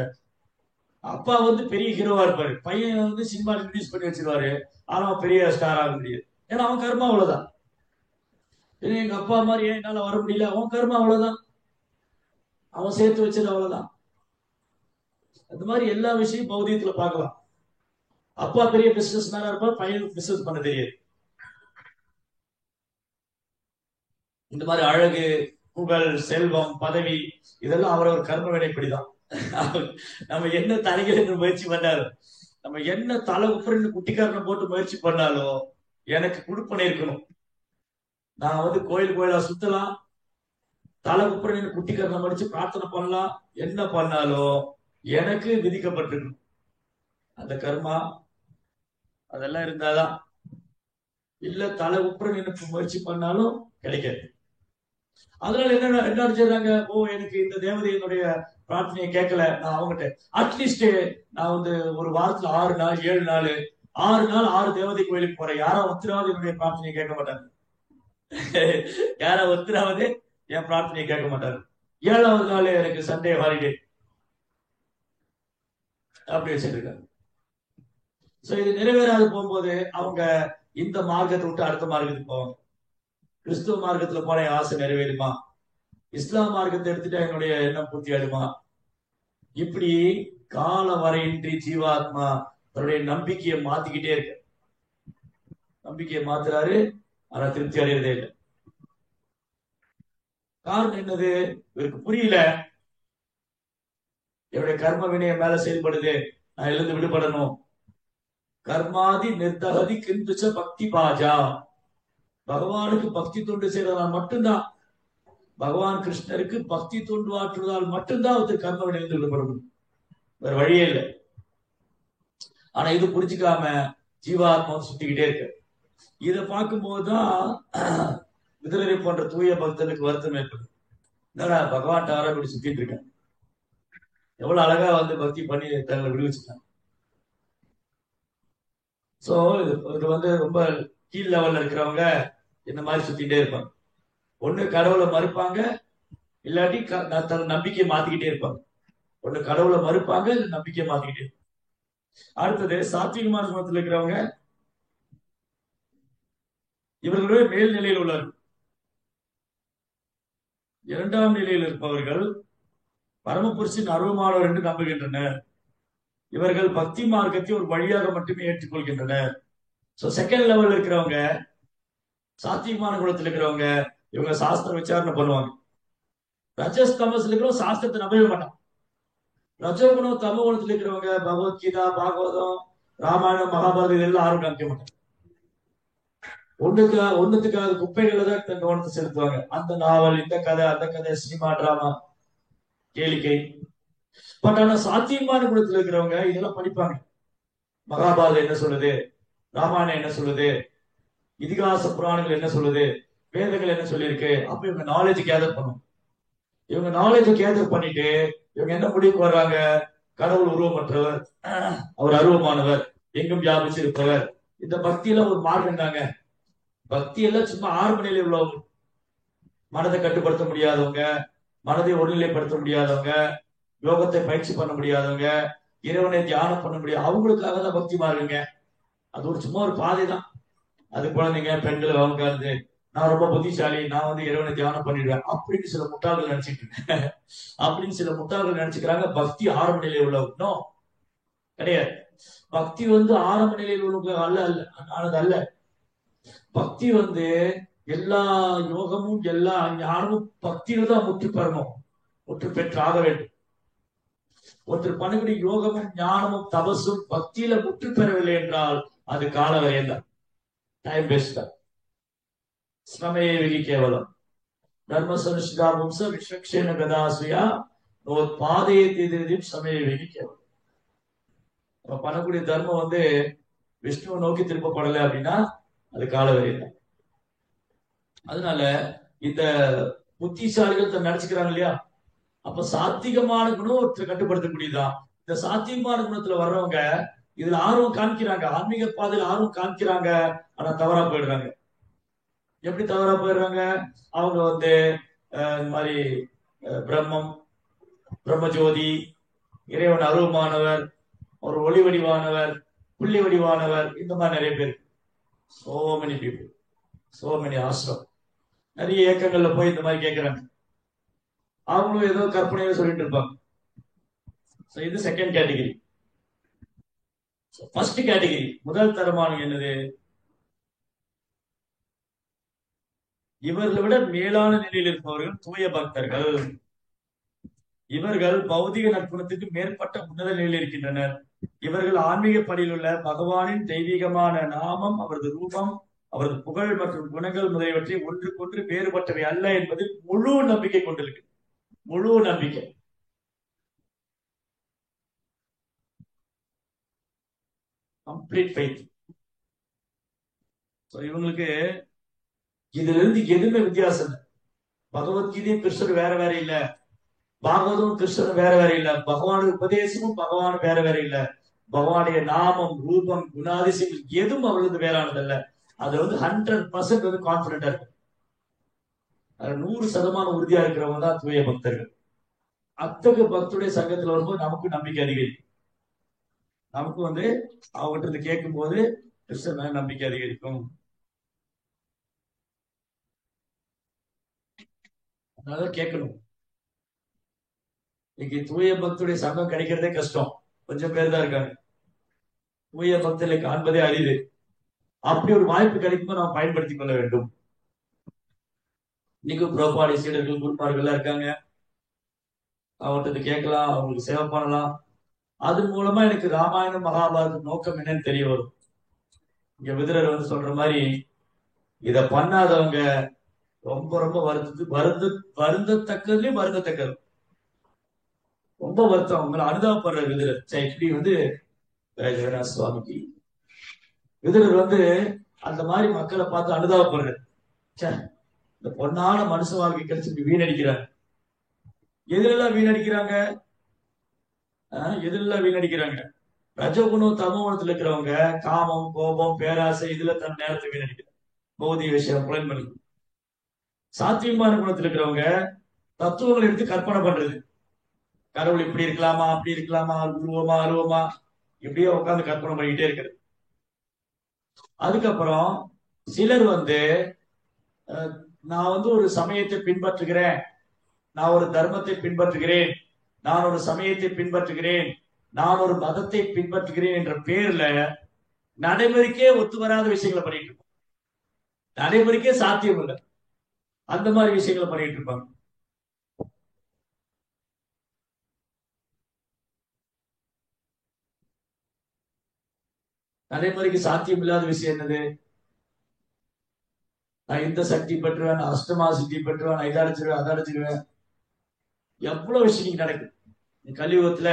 அப்பா வந்து பெரிய ஹீரோவா இருப்பாரு, பையன் வந்து சினிமா ரிலீஸ் பண்ணி வச்சிருவாரு, ஆனா அவன் பெரிய ஸ்டார் ஆக முடியாது. ஏன்னா அவன் கர்மா அவ்வளவுதான். எங்க அப்பா மாதிரி என்னால வர முடியல, அவன் கர்மா அவ்வளவுதான், அவன் சேர்த்து வச்சது அவ்வளவுதான். அந்த மாதிரி எல்லா விஷயம் பௌதியத்துல பார்க்கலாம். அப்பா பெரிய பிசினஸ் மேனா இருப்பார், பையனுக்கு பிசினஸ் பண்ண தெரியாது. இந்த மாதிரி அழகு, புகழ், செல்வம், பதவி, இதெல்லாம் அவரவர் கர்ம வினைப்படிதான். நம்ம என்ன தலைகளுக்கு முயற்சி பண்ணாலும், நம்ம என்ன தலை உப்புறன்னு குட்டிக்காரனை போட்டு முயற்சி பண்ணாலும் எனக்கு குடுப்பனை இருக்கணும். நான் வந்து கோயில் கோயிலா சுத்தலாம், தலை உப்புறன்னு குட்டிக்காரனை மடிச்சு பிரார்த்தனை பண்ணலாம், என்ன பண்ணாலும் எனக்கு விதிக்கப்பட்டிருக்கணும் அந்த கர்மா. அதெல்லாம் இருந்தாதான். இல்ல தலை உப்புற நினைப்பு முயற்சி பண்ணாலும் கிடைக்காது. அதனால என்ன என்ன நினைச்சிடுறாங்க, ஓ எனக்கு இந்த தேவதையினுடைய பிரார்த்தனையை கேட்கல, நான் அவங்ககிட்ட அட்லீஸ்ட் நான் வந்து ஒரு வாரத்துல 6 நாள் 7 நாள் 6 நாள் 6 தேவதை கோயிலுக்கு போறேன், யாரோ ஒருத்தராவது என்னுடைய பிரார்த்தனையை கேட்க மாட்டாங்க. யாரோ ஒருத்தராவது என் பிரார்த்தனையை கேட்க மாட்டாரு. 7வது நாள் எனக்கு சண்டே ஹாலிடே அப்படி வச்சிருக்காங்க. சோ இது நிறைவேறாது போகும்போது அவங்க இந்த மார்க்கத்தை விட்டு அடுத்த மார்க்கத்துக்கு போவாங்க. கிறிஸ்துவ மார்க்கத்துல போன என் ஆசை நிறைவேறுமா, இஸ்லாம் மார்க்கத்தை எடுத்துட்டா என்னுடைய எண்ணம் பூர்த்தி ஆயிடுமா? இப்படி கால வரையின்றி ஜீவாத்மா தன்னுடைய நம்பிக்கையை மாத்திக்கிட்டே இருக்கு. நம்பிக்கையை மாத்துறாரு, ஆனா திருப்தி அடையறதே இல்லை. காரணம் என்னது? இவருக்கு புரியல, என்னுடைய கர்ம வினைய மேல செயல்படுது, நான் எழுந்து விடுபடணும். கர்மாதி நிர்தகதி கிந்துச்ச பக்தி பாஜா. பகவானுக்கு பக்தி தொண்டு செய்யறதால் மட்டும்தான், பகவான் கிருஷ்ணருக்கு பக்தி தொண்டு ஆற்றுவதால் மட்டும்தான் ஒருத்தர் கர்ம வினையிலிருந்து விடுபடணும். வேற வழியே இல்லை. ஆனா இது புரிஞ்சுக்காம ஜீவாத்மா சுத்திக்கிட்டே இருக்கு. இதை பார்க்கும்போதுதான் விதுரரை போன்ற தூய பக்தனுக்கு வருத்தம் ஏற்படும். என்னடா பகவான் ஆரம்பி சுத்திட்டு இருக்கேன், எவ்வளவு அழகா வந்து பக்தி பண்ணி தங்களை விடுவிச்சுட்டாங்க. சோ இது வந்து ரொம்ப கீழ் லெவல்ல இருக்கிறவங்க இந்த மாதிரி சுத்திட்டே இருப்பாங்க. ஒண்ணு கடவுளை மறுப்பாங்க, இல்லாட்டி தன் நம்பிக்கையை மாத்திக்கிட்டே இருப்பாங்க. ஒண்ணு கடவுளை மறுப்பாங்க, இல்ல நம்பிக்கையை மாத்திக்கிட்டே இருப்பாங்க. அடுத்தது சாத்விகமான குணத்தில் இருக்கிறவங்க, இவர்களுடைய மேல் நிலையில் உள்ளவர்கள். 2ஆம் நிலையில் இருப்பவர்கள் பரமபுருஷின் அருவமானவர் என்று நம்புகின்றனர். இவர்கள் பக்தி மார்க்கத்தை ஒரு வழியாக மட்டுமே ஏற்றுக்கொள்கின்றனர். சோ செகண்ட் லெவல் இருக்கிறவங்க, சாத்விகமான குணத்தில் இருக்கிறவங்க, இவங்க சாஸ்திர விசாரணை பண்ணுவாங்க. ரஜஸ் தமஸ்ல இருக்கிறவங்க சாஸ்திரத்தை நம்பவே மாட்டாங்க. ரஜகுணம் தமோ குணத்தில் இருக்கிறவங்க பகவத்கீதா, பாகவதம், ராமாயணம், மகாபாரதம் இதெல்லாம் ஆர்வம் காமிக்க மாட்டாங்க. ஒண்ணுத்துக்காக குப்பைகளை தான் தன் கவனத்தை செலுத்துவாங்க. அந்த நாவல், இந்த கதை, அந்த கதை, சினிமா, டிராமா, கேளிக்கை. பட் ஆனா சாத்தியமான குணத்தில் இருக்கிறவங்க இதெல்லாம் படிப்பாங்க. மகாபாரதம் என்ன சொல்லுது, ராமாயணம் என்ன சொல்லுது, இதிகாச புராணங்கள் என்ன சொல்லுது, வேதங்கள் என்ன சொல்லியிருக்கு, அப்ப இவங்க நாலேஜ் கேதர் பண்ணும். இவங்க நாலேஜ் கேதர் பண்ணிட்டு இவங்க என்ன முடிவுக்கு வர்றாங்க, கடவுள் உருவமற்றவர், அவர் அருவமானவர், எங்கும் வியாபிச்சு இருப்பவர். இந்த பக்தியில ஒரு மார்க்கம் தாங்க. பக்தி எல்லாம் சும்மா ஆரம்ப நிலையில் உள்ளவங்க, மனதை கட்டுப்படுத்த முடியாதவங்க, மனதை ஒருநிலைப்படுத்த முடியாதவங்க, யோகத்தை பயிற்சி பண்ண முடியாதவங்க, இறைவனை தியானம் பண்ண முடியாது, அவங்களுக்காக தான் பக்தி மாறுங்க. அது ஒரு சும்மா ஒரு பாதை தான். அது குழந்தைங்க, பெண்கள், அவங்க இருந்து நான் ரொம்ப புத்திசாலி, நான் வந்து இறைவனை தியானம் பண்ணிடுவேன் அப்படின்னு சில முட்டாள்கள் நினைச்சிட்டு இருக்கேன். அப்படின்னு சில முட்டாள்கள் நினைச்சுக்கிறாங்க பக்தி ஆரம்ப நிலையில் உள்ளவங்க. கிடையாது. பக்தி வந்து ஆரம்ப நிலையில் உள்ளவங்க அல்ல அல்ல ஆனது அல்ல. பக்தி வந்து எல்லா யோகமும் எல்லா ஞானமும் பக்தியில தான் முற்று பெறணும், முற்று பெற்றாக வேண்டும். ஒருத்தர் பண்ணக்கூடிய யோகமும் ஞானமும் தபசும் பக்தியில முற்று பெறவில்லை என்றால் அது காலவரையம் தான், டைம் வேஸ்ட் தான். ஸ்ரமயே விகி கேவலம் தர்ம சனுஷ்டா வம்ச விஸ்வக்ஷேன கதாசுயா பாதையை தீதியும் சமய விகி கேவலம். நம்ம பண்ணக்கூடிய தர்மம் விஷ்ணுவை நோக்கி திருப்பப்படலை அப்படின்னா அது காலவரையம் தான். அதனால இந்த புத்திசாலிகள் தன் நினைச்சுக்கிறாங்க இல்லையா, அப்ப சாத்திகமான குணம் ஒருத்தர் கட்டுப்படுத்தக்கூடியதுதான். இந்த சாத்திகமான குணத்துல வர்றவங்க இதுல ஆர்வம் காமிக்கிறாங்க, ஆன்மீக பாதையில் ஆர்வம் காமிக்கிறாங்க, ஆனா தவறா போயிடுறாங்க. எப்படி தவறா போயிடுறாங்க? அவங்க இந்த மாதிரி பிரம்மம், பிரம்மஜோதி, இறைவன் அருவமானவர், ஒரு ஒளி வடிவானவர், புள்ளி வடிவானவர், இந்த மாதிரி நிறைய பேர், so many people, so many ashram, நிறைய இயக்கங்கள்ல போய் இந்த மாதிரி கேட்கிறாங்க. அவங்களும் ஏதோ கற்பனையில சொல்லிட்டு இருப்பாங்க. இது செகண்ட் கேட்டகரி. ஃபர்ஸ்ட் கேட்டகரி, முதல் தரமான என்னது? இவர்களை விட மேலான நிலையில் இருப்பவர்கள் தூய பக்தர்கள். இவர்கள் பௌதிக நற்குணத்துக்கு மேற்பட்ட உன்னத நிலையில் இருக்கின்றனர். இவர்கள் ஆன்மீக பணியில் உள்ள பகவானின் தெய்வீகமான நாமம், அவரது ரூபம், அவரது புகழ் மற்றும் குணங்கள் முதலியவற்றை ஒன்றுக்கொன்று வேறுபட்டவை அல்ல என்பதில் முழு நம்பிக்கை கொண்டிருக்கு. முழு நம்பிக்கை. Complete faith. இவங்களுக்கு இதுல இருந்து எதுவுமே வித்தியாசம் இல்லை. பகவத்கீதையும் கிருஷ்ணர் வேற வேற இல்ல, பாகவதமும் கிருஷ்ணர் வேற வேற இல்ல, பகவானுடைய உபதேசமும் பகவான் வேற வேற இல்ல, பகவானுடைய நாமம், ரூபம், குணாதிசயங்கள் எதுவும் அவர்களுக்கு வேறானதல்ல. அது 100% கான்பிடண்டா இருக்கு. 100% உறுதியா இருக்கிறவங்க தான் தூய பக்தர்கள். அத்தகைய பக்தருடைய சங்கத்துல வரும்போது நமக்கு நம்பிக்கை அதிகரிக்கும். நமக்கு அவங்ககிட்ட இருந்து கேட்கும் போது கிருஷ்ணன் மேல நம்பிக்கை அதிகரிக்கும். அதனால கேட்கணும். இன்னைக்கு தூய பக்தருடைய சங்கம் கிடைக்கிறதே கஷ்டம், கொஞ்சம் பேர் தான் இருக்காங்க. தூய பக்தர்களை காண்பதே அரிது. அப்படி ஒரு வாய்ப்பு கிடைக்கும்போது நாம் பயன்படுத்திக் கொள்ள வேண்டும். இன்னைக்கு புரோபாடி சீடர்கள், குருமார்கள் இருக்காங்க, அவர்கிட்ட கேட்கலாம், அவங்களுக்கு சேவை பண்ணலாம். அது மூலமா எனக்கு ராமாயணம் மகாபாரத நோக்கம் என்னன்னு தெரிய வரும். இங்க விதுரர் சொல்ற மாதிரி இத பண்ணாதவங்க ரொம்ப ரொம்ப வருந்தத்தக்கதுலயும் வருந்தத்தக்கது, ரொம்ப வருத்தம். அவங்களை அனுதாபப்படுற விதுரர். இப்படி ஜெகநாத் சுவாமிக்கு விதுரர் அந்த மாதிரி மக்களை பார்த்து அனுதாபப்படுற, இந்த பொன்னான மனுஷ வாழ்க்கை கிடைச்சு வீணடிக்கிறாங்க. எதுலாம் வீணடிக்கிறாங்க? எதுலாம் வீணடிக்கிறாங்க? ரஜகுணம் தமோகுணத்துல இருக்கிறவங்க காமம், கோபம், பேராசை, இதுல தன் நேரத்தை வீணடிக்கிறாங்க, பௌதிக விஷயம் புலன் பண்ணி. சாத்தியமான குணத்துல இருக்கிறவங்க தத்துவங்களை எடுத்து கற்பனை பண்றது, கடவுள் இப்படி இருக்கலாமா, அப்படி இருக்கலாமா, உருவமா அருவமா, இப்படியே உட்காந்து கற்பனை பண்ணிக்கிட்டே இருக்கிறது. அதுக்கப்புறம் சிலர் நான் ஒரு சமயத்தை பின்பற்றுகிறேன், நான் ஒரு தர்மத்தை பின்பற்றுகிறேன், நான் ஒரு சமயத்தை பின்பற்றுகிறேன், நான் ஒரு மதத்தை பின்பற்றுகிறேன் என்ற பேர்ல நடைமுறைக்கே ஒத்து வராத விஷயங்களை பண்ணிட்டு இருப்போம். நடைமுறைக்கே சாத்தியம் இல்லை, அந்த மாதிரி விஷயங்களை பண்ணிட்டு இருப்பாங்க. நடைமுறைக்கு சாத்தியம் இல்லாத விஷயம் என்னது? நான் இந்த சக்தி பெற்றுவேன், நான் அஷ்டமா சித்தி பெற்றுவேன், நான் இதை அடைச்சிருவேன், அதை அடைச்சிருவேன். எவ்வளவு விஷயம் நடக்குது கலியுகத்துல.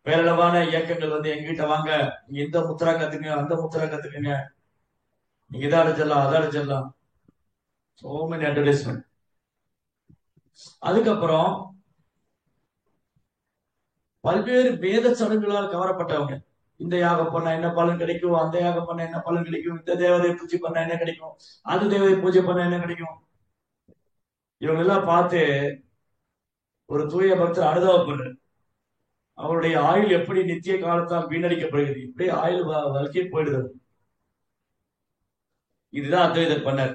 பேரளவான இயக்கங்கள் எங்ககிட்ட வாங்க, நீங்க இந்த முத்திரா கத்துக்குங்க, அந்த முத்திரா கத்துக்குங்க, நீங்க இதை அடைச்சிடலாம், அதை அடைச்சிடலாம். So many advertisement. அதுக்கப்புறம் பல்வேறு வேத சடங்குகளால் கவரப்பட்டவங்க, இந்த யாகம் பண்ண என்ன பலன் கிடைக்கும், அந்த யாகம் பண்ண என்ன பலன் கிடைக்கும், இந்த தேவதையை பூஜை பண்ண என்ன கிடைக்கும், அந்த தேவதையை பூஜை பண்ண என்ன கிடைக்கும், இவங்க எல்லாம் பார்த்து ஒரு தூய பக்தர் அனுதாபப்படுற. அவருடைய ஆயுள் எப்படி நித்திய காலத்தால் வீணடிக்கப்படுகிறது, இப்படி ஆயுள் வாழ்க்கை போயிடுது. இதுதான் அத்வைதர் பண்ணார்.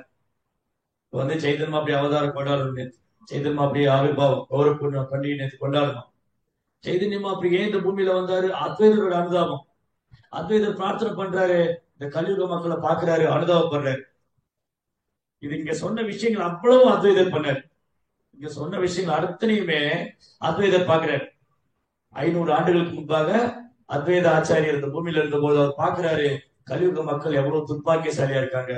சைதன்ய அப்படி அவதாரம் கொண்டாடணும், சைதன்ய அப்படி ஆவிர்வாவம் கௌரவ பண்டிகை நேற்று கொண்டாடணும். சைதன்யமா அப்படி ஏன் இந்த பூமியில வந்தாரு? அத்வைதரோட அனுதாபம். அத்வைதர் பிரார்த்தனை பண்றாரு, இந்த கலியுக மக்களை பாக்குறாரு, அனுதாபப்படுறாரு. இது இங்க சொன்ன விஷயங்கள் அவ்வளவு அத்வைதர் பண்ணார். இங்க சொன்ன விஷயங்கள் அத்தனையுமே அத்வைதர் பார்க்கிறார். 500 ஆண்டுகளுக்கு முன்பாக அத்வைத ஆச்சாரியர் இந்த பூமியில இருந்த போது அவர் பார்க்கிறாரு, கலியுக மக்கள் எவ்வளவு துர்ப்பாக்கியசாலியா இருக்காங்க,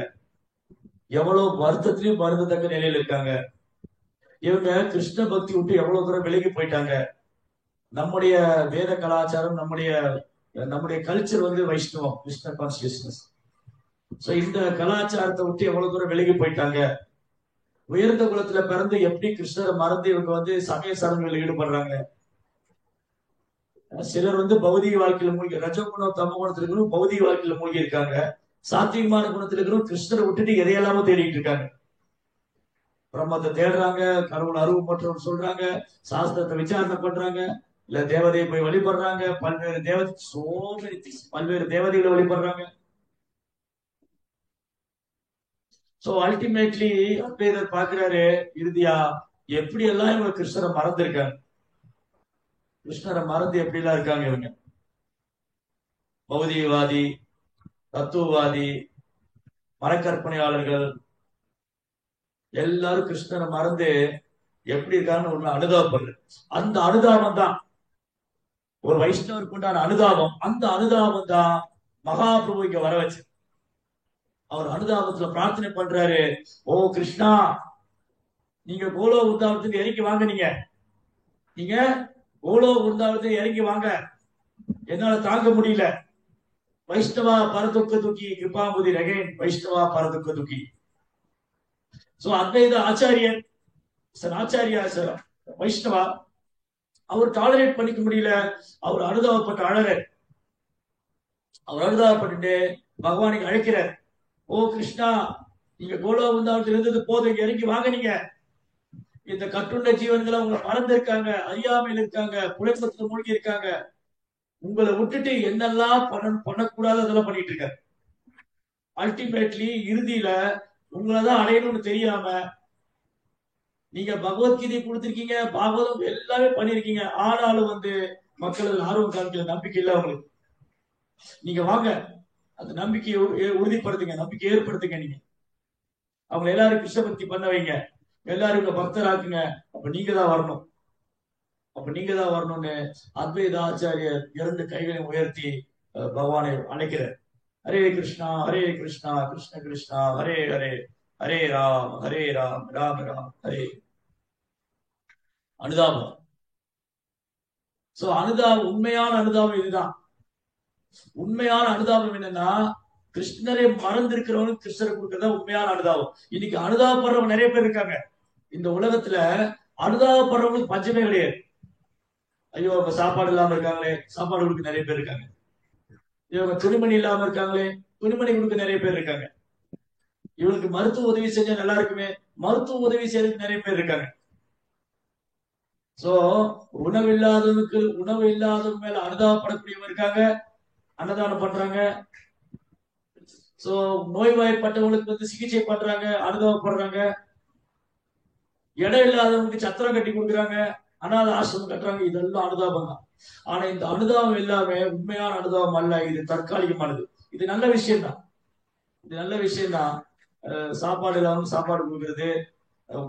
எவ்வளவு வருத்தத்திலையும் வருந்தத்தக்க நிலையில இருக்காங்க. இவங்க கிருஷ்ண பக்தி விட்டு எவ்வளவு தூரம் விலகி போயிட்டாங்க. நம்முடைய வேத கலாச்சாரம், நம்முடைய நம்முடைய கல்ச்சர் வந்து வைஷ்ணவம், கிருஷ்ண கான்சியஸ்னஸ். சோ இந்த கலாச்சாரத்தை விட்டு எவ்வளவு தூரம் விலகி போயிட்டாங்க. உயர்ந்த குலத்துல பிறந்து எப்படி கிருஷ்ணரை மறந்து இவங்க வந்து சமய சடங்குகளில் ஈடுபடுறாங்க. சிலர் வந்து பௌதிக வாழ்க்கையில மூழ்கி, ரஜகுணம் தம குணத்துல இருக்கிறவங்க பௌதிக வாழ்க்கையில மூழ்கி இருக்காங்க. சாத்வீகமான குணத்துல இருக்கிறவங்க கிருஷ்ணரை விட்டுட்டு எதையெல்லாமோ தேடிட்டு இருக்காங்க. பிரம்மத்தை தேடுறாங்க, கடவுள் அருவு மற்றவங்க சொல்றாங்க, சாஸ்திரத்தை விசாரணை பண்றாங்க, இல்ல தேவதையை போய் வழிபடுறாங்க, பல்வேறு தேவதை பல்வேறு தேவதைகளை வழிபடுறாங்க. சோ அல்டிமேட்லி அத்வைதர் பாக்குறாரு, இறுதியா எப்படி எல்லாம் இவங்க கிருஷ்ணரை மறந்துருக்காங்க. கிருஷ்ணரை மறந்து எப்படி எல்லாம் இருக்காங்க இவங்க. பௌதிகவாதி, தத்துவவாதி, மரக்கற்பனையாளர்கள் எல்லாரும் கிருஷ்ணரை மறந்து எப்படி இருக்காங்கன்னு ஒண்ணு அனுதாபப்படுறது. அந்த அனுதாபம் தான் ஒரு வைஷ்ணவருக்கு உண்டான அனுதாபம். அந்த அனுதாபம் தான் மகாபிரபு இங்க வர வச்சு. அவர் அனுதாபத்துல பிரார்த்தனை பண்றாரு, ஓ கிருஷ்ணா, நீங்க கோலோ உருந்தாவத்துக்கு இறங்கி வாங்க, நீங்க கோலோ உருந்தாவத்துக்கு இறங்கி வாங்க, என்னால தாங்க முடியல. வைஷ்ணவா பரதுக்க துக்கி கிருபாமுதி ரகேன், வைஷ்ணவா பரதுக்க துக்கி. சோ அத்வைத ஆச்சாரியன் ஆச்சாரியா சார் வைஷ்ணவா, அவர் டாலரேட் பண்ணிக்க முடியல. அவர் அனுதாபப்பட்ட அழகர். அவர் அனுதாபப்பட்டு பகவானுக்கு அழைக்கிறார், ஓ கிருஷ்ணா, நீங்க கோலோ உருந்தாவத்தில் இருந்தது போதும், இங்க இறங்கி வாங்க. நீங்க இந்த கட்டுண்ட ஜீவன்களை உங்களை மறந்து இருக்காங்க, அறியாமையில் இருக்காங்க, புலம்பத்துல மூழ்கி இருக்காங்க. உங்களை விட்டுட்டு என்னெல்லாம் பண்ணக்கூடாது அதெல்லாம் பண்ணிட்டு இருக்காரு. அல்டிமேட்லி இறுதியில உங்களைதான் அடையணும்னு தெரியாம நீங்க பகவத்கீதை கொடுத்திருக்கீங்க, பாகவதம் எல்லாமே பண்ணிருக்கீங்க. ஆனாலும் வந்து மக்கள் ஆர்வம் காமிக்கல, நம்பிக்கை இல்ல அவங்களுக்கு. நீங்க வாங்க, அந்த நம்பிக்கையை உறுதிப்படுத்துங்க, நம்பிக்கை ஏற்படுத்துங்க. நீங்க அவங்க எல்லாரும் கிருஷ்ண பக்தி பண்ண வைங்க, எல்லாரும் பக்தராக்குங்க. அப்ப நீங்க தான் வரணும், அப்ப நீங்க தான் வரணும்னு அத்வைத ஆச்சாரியர் 2 கைகளை உயர்த்தி பகவானை அழைக்கிறார். ஹரே கிருஷ்ணா ஹரே கிருஷ்ணா கிருஷ்ண கிருஷ்ணா ஹரே ஹரே, ஹரே ராம் ஹரே ராம் ராம் ராம் ஹரே. அனுதாபம். சோ அனுதாபம், உண்மையான அனுதாபம் இதுதான். உண்மையான அனுதாபம் என்னன்னா, கிருஷ்ணரை மறந்திருக்கிறவனுக்கு கிருஷ்ணரை கொடுக்கறதா உண்மையான அனுதாபம். இன்னைக்கு அனுதாபப்படுறவங்க நிறைய பேர் இருக்காங்க இந்த உலகத்துல. அனுதாபப்படுறவங்களுக்கு பஞ்சமே கிடையாது. ஐயோ அவங்க சாப்பாடு இல்லாம இருக்காங்களே, சாப்பாடு கொடுக்க நிறைய பேர் இருக்காங்க. இவங்க துணிமணி இல்லாம இருக்காங்களே, துணிமணி கொடுக்க நிறைய பேர் இருக்காங்க. இவங்களுக்கு மருத்துவ உதவி செஞ்சா நல்லா இருக்குமே, மருத்துவ உதவி செய்யறதுக்கு நிறைய பேர் இருக்காங்க. சோ உணவு இல்லாதவங்க மேல அனுதாபப்படக்கூடியவங்க இருக்காங்க, அன்னதானம் பண்றாங்க. சோ நோய்வாய்ப்பட்டவங்களுக்கு வந்து சிகிச்சை பண்றாங்க, அனுதாபப்படுறாங்க. இடம் இல்லாதவங்களுக்கு சத்திரம் கட்டி கொடுக்குறாங்க, அனாத ஆசிரமம் கட்டுறாங்க. இதெல்லாம் அனுதாபம் தான். ஆனா இந்த அனுதாபம் எல்லாமே உண்மையான அனுதாபம் அல்ல, இது தற்காலிகமானது. இது நல்ல விஷயம் தான், இது நல்ல விஷயம் தான். சாப்பாடு இல்லாம சாப்பாடு கொடுக்கறது,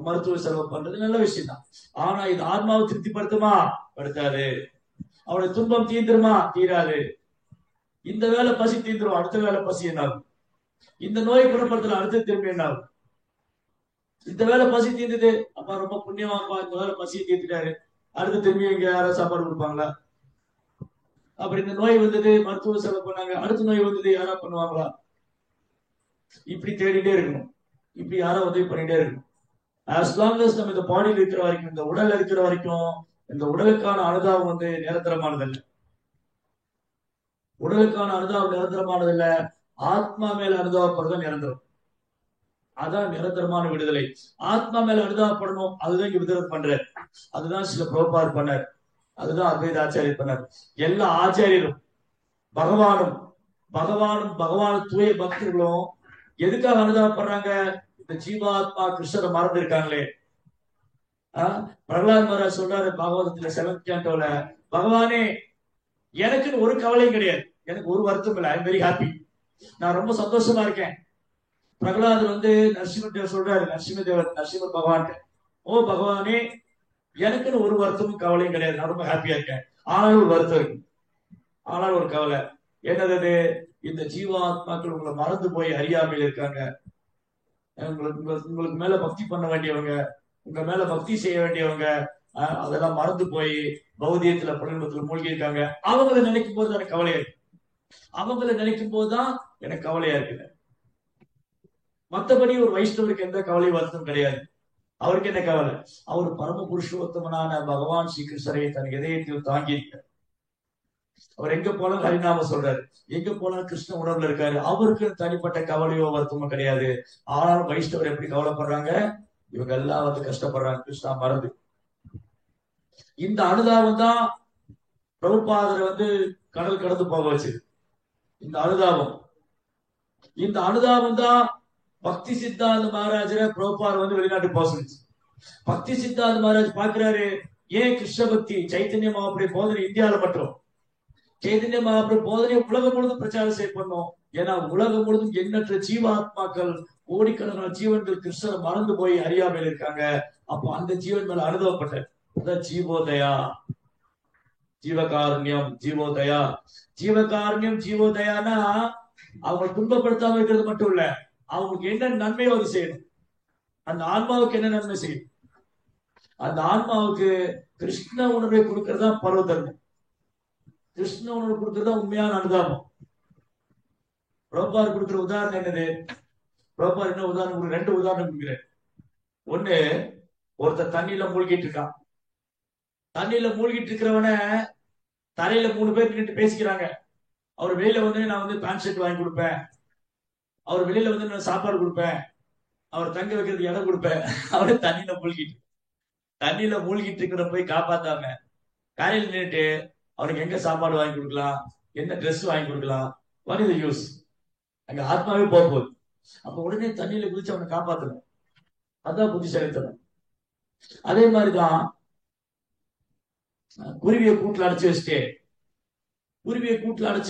மருத்துவ செலவு பண்றது நல்ல விஷயம் தான். ஆனா இது ஆத்மாவை திருப்திப்படுத்துமா? படுத்தாது. அவனுடைய துன்பம் தீந்துருமா? தீராது. இந்த வேலை பசி தீந்துரும், அடுத்த வேலை பசி என்ன ஆகும்? இந்த நோய் குணப்படுத்தல, அடுத்த திரும்பி என்ன ஆகும்? இந்த வேலை பசி தீர்ந்தது, அப்பா ரொம்ப புண்ணியமாப்பா, இந்த வேலை பசியை தீர்த்துட்டாரு, அடுத்து திரும்பி இங்க யாராவது சாப்பாடு கொடுப்பாங்களா? அப்புறம் இந்த நோய் வந்தது, மருத்துவ செலவு பண்ணாங்க, அடுத்த நோய் வந்தது, யாரா பண்ணுவாங்களா? இப்படி தேடிட்டே இருக்கணும், இப்படி யாரோ உதவி பண்ணிட்டே இருக்கணும். ஆஸ் லாங் அஸ் நம்ம இந்த பாடியில் இருக்கிற வரைக்கும், இந்த உடல்ல இருக்கிற வரைக்கும், இந்த உடலுக்கான அனுதாபம் வந்து நிரந்தரமானது இல்லை. உடலுக்கான அனுதாபம் நிரந்தரமானது இல்ல, ஆத்மா மேல அனுதாபப்படுறது நிரந்தரம். அதான் நிரந்தரமான விடுதலை. ஆத்மா மேல அனுதாபப்படணும், அதுதான் இங்க விடுதலை பண்றாரு. அதுதான் சில பிரபுபாதர் பண்ணார், அதுதான் அத்வைத ஆச்சாரியர் பண்ணார். எல்லா ஆச்சாரியரும் பகவான தூய பக்தர்களும் எதுக்காக அனுதாபப்படுறாங்க? இந்த ஜீவாத்மா கிருஷ்ணரை மறந்து இருக்காங்களே. பிரகலாத் மகாராஜ் சொல்றாரு பாகவதத்துல 7th cantoல, பகவானே எனக்குன்னு ஒரு கவலையும் கிடையாது, எனக்கு ஒரு வருத்தம் இல்லை, ஐ எம் வெரி ஹாப்பி, நான் ரொம்ப சந்தோஷமா இருக்கேன். பிரகலாதர் வந்து நரசிம்மதேவர் சொல்றாரு, நரசிம்ம பகவான், ஓ பகவானே, எனக்குன்னு ஒரு வருத்தமும் கவலையும் கிடையாது, நான் ரொம்ப ஹாப்பியா இருக்கேன். ஆனாலும் ஒரு வருத்தம் இருக்கு, ஆனாலும் ஒரு கவலை. என்னது? இந்த ஜீவாத்மாக்கள் உங்களை மறந்து போய் அறியாமையில் இருக்காங்க. உங்களுக்கு மேல பக்தி பண்ண வேண்டியவங்க, உங்க மேல பக்தி செய்ய வேண்டியவங்க, அதெல்லாம் மறந்து போய் பௌதியத்துல புலன்பத்துல மூழ்கி இருக்காங்க. அவங்களை நினைக்கும் போது எனக்கு கவலையா இருக்கு. அவங்களை நினைக்கும் போதுதான் எனக்கு கவலையா இருக்குது. மற்றபடி ஒரு வைஷ்ணவருக்கு எந்த கவலை வருத்தம் கிடையாது. அவருக்கு என்ன கவலை? அவர் பரம புருஷோத்தமனான பகவான் ஸ்ரீகிருஷ்ணரை தன் இதயத்தில் தாங்கி இருக்கார். அவர் எங்க போனாலும் ஹரிநாம சொல்றாரு, எங்க போனாலும் கிருஷ்ண உணர்வுல இருக்காரு. அவருக்கு தனிப்பட்ட கவலையோ வருத்தமோ கிடையாது. ஆனாலும் வைஷ்ணவர் எப்படி கவலைப்படுறாங்க? இவங்க எல்லாம் வந்து கஷ்டப்படுறாங்க கிருஷ்ணா மறந்து. இந்த அனுதாபம் தான் பிரபுபாதரை வந்து கடல் கடந்து போக வச்சது. இந்த அனுதாபம், இந்த அனுதாபம் தான் பக்தி சித்தாந்த மகாராஜரை பிரபுபாதர் வந்து வெளிநாட்டுக்கு போக சொல்லிச்சு. பக்தி சித்தாந்த மகாராஜ் பாக்குறாரு, ஏன் கிருஷ்ண பக்தி சைத்தன்ய மகாபுரி போதனை இந்தியாவில மட்டும், சைதன்ய மகாபுரி போதனை உலகம் முழுவதும் பிரச்சாரம் செய்யப்படணும். ஏன்னா உலகம் முழுவதும் எண்ணற்ற ஜீவாத்மாக்கள், கோடிக்கணக்கான ஜீவன்கள் கிருஷ்ணரை மறந்து போய் அறியாமையில் இருக்காங்க. அப்போ அந்த ஜீவன் மேல அனுபவப்பட்ட ஜீவோதயா, ஜீவகாருண்யம், ஜீவோதயா. ஜீவகாருண்யம் ஜீவோதயானா அவங்க துன்பப்படுத்தாம இருக்கிறது மட்டும் இல்ல, அவங்களுக்கு என்ன நன்மையோ அது செய்யணும். அந்த ஆன்மாவுக்கு என்ன நன்மை செய்யும்? அந்த ஆன்மாவுக்கு கிருஷ்ண உணர்வை கொடுக்கறதா பரவ தர்மம். கிருஷ்ண உணர்வு கொடுக்கறதா உண்மையான அனுதாபம். பிரபார் கொடுக்கிற உதாரணம் என்னது? பிரபார் என்ன உதாரணம்? ரெண்டு உதாரணம் கொடுக்கிறேன். ஒண்ணு, ஒருத்தர் தண்ணியில மூழ்கிட்டு இருக்கான். தண்ணியில மூழ்கிட்டு இருக்கிறவன தரையில 3 பேர் நின்று பேசிக்கிறாங்க. அவர் வெளியில வந்து நான் வந்து பேண்ட் ஷர்ட் வாங்கி கொடுப்பேன், அவர் வெளியில வந்து நான் சாப்பாடு கொடுப்பேன், அவர் தங்க வைக்கிறதுக்கு இடம் கொடுப்பேன். அவரு தண்ணியில மூழ்கிட்டு இருக்கிற போய் காப்பாத்தாம காலையில் நின்றுட்டு அவனுக்கு எங்க சாப்பாடு வாங்கி கொடுக்கலாம், என்ன ட்ரெஸ் வாங்கி கொடுக்கலாம், வாட் இஸ் தி யூஸ்? அங்க ஆத்மாவே போகுது. அப்ப உடனே தண்ணியில குதிச்சு அவனை காப்பாத்தணும். அதான் புத்திசாலித்தனம். அதே மாதிரிதான் குருவியை கூட்டுல அடைச்சு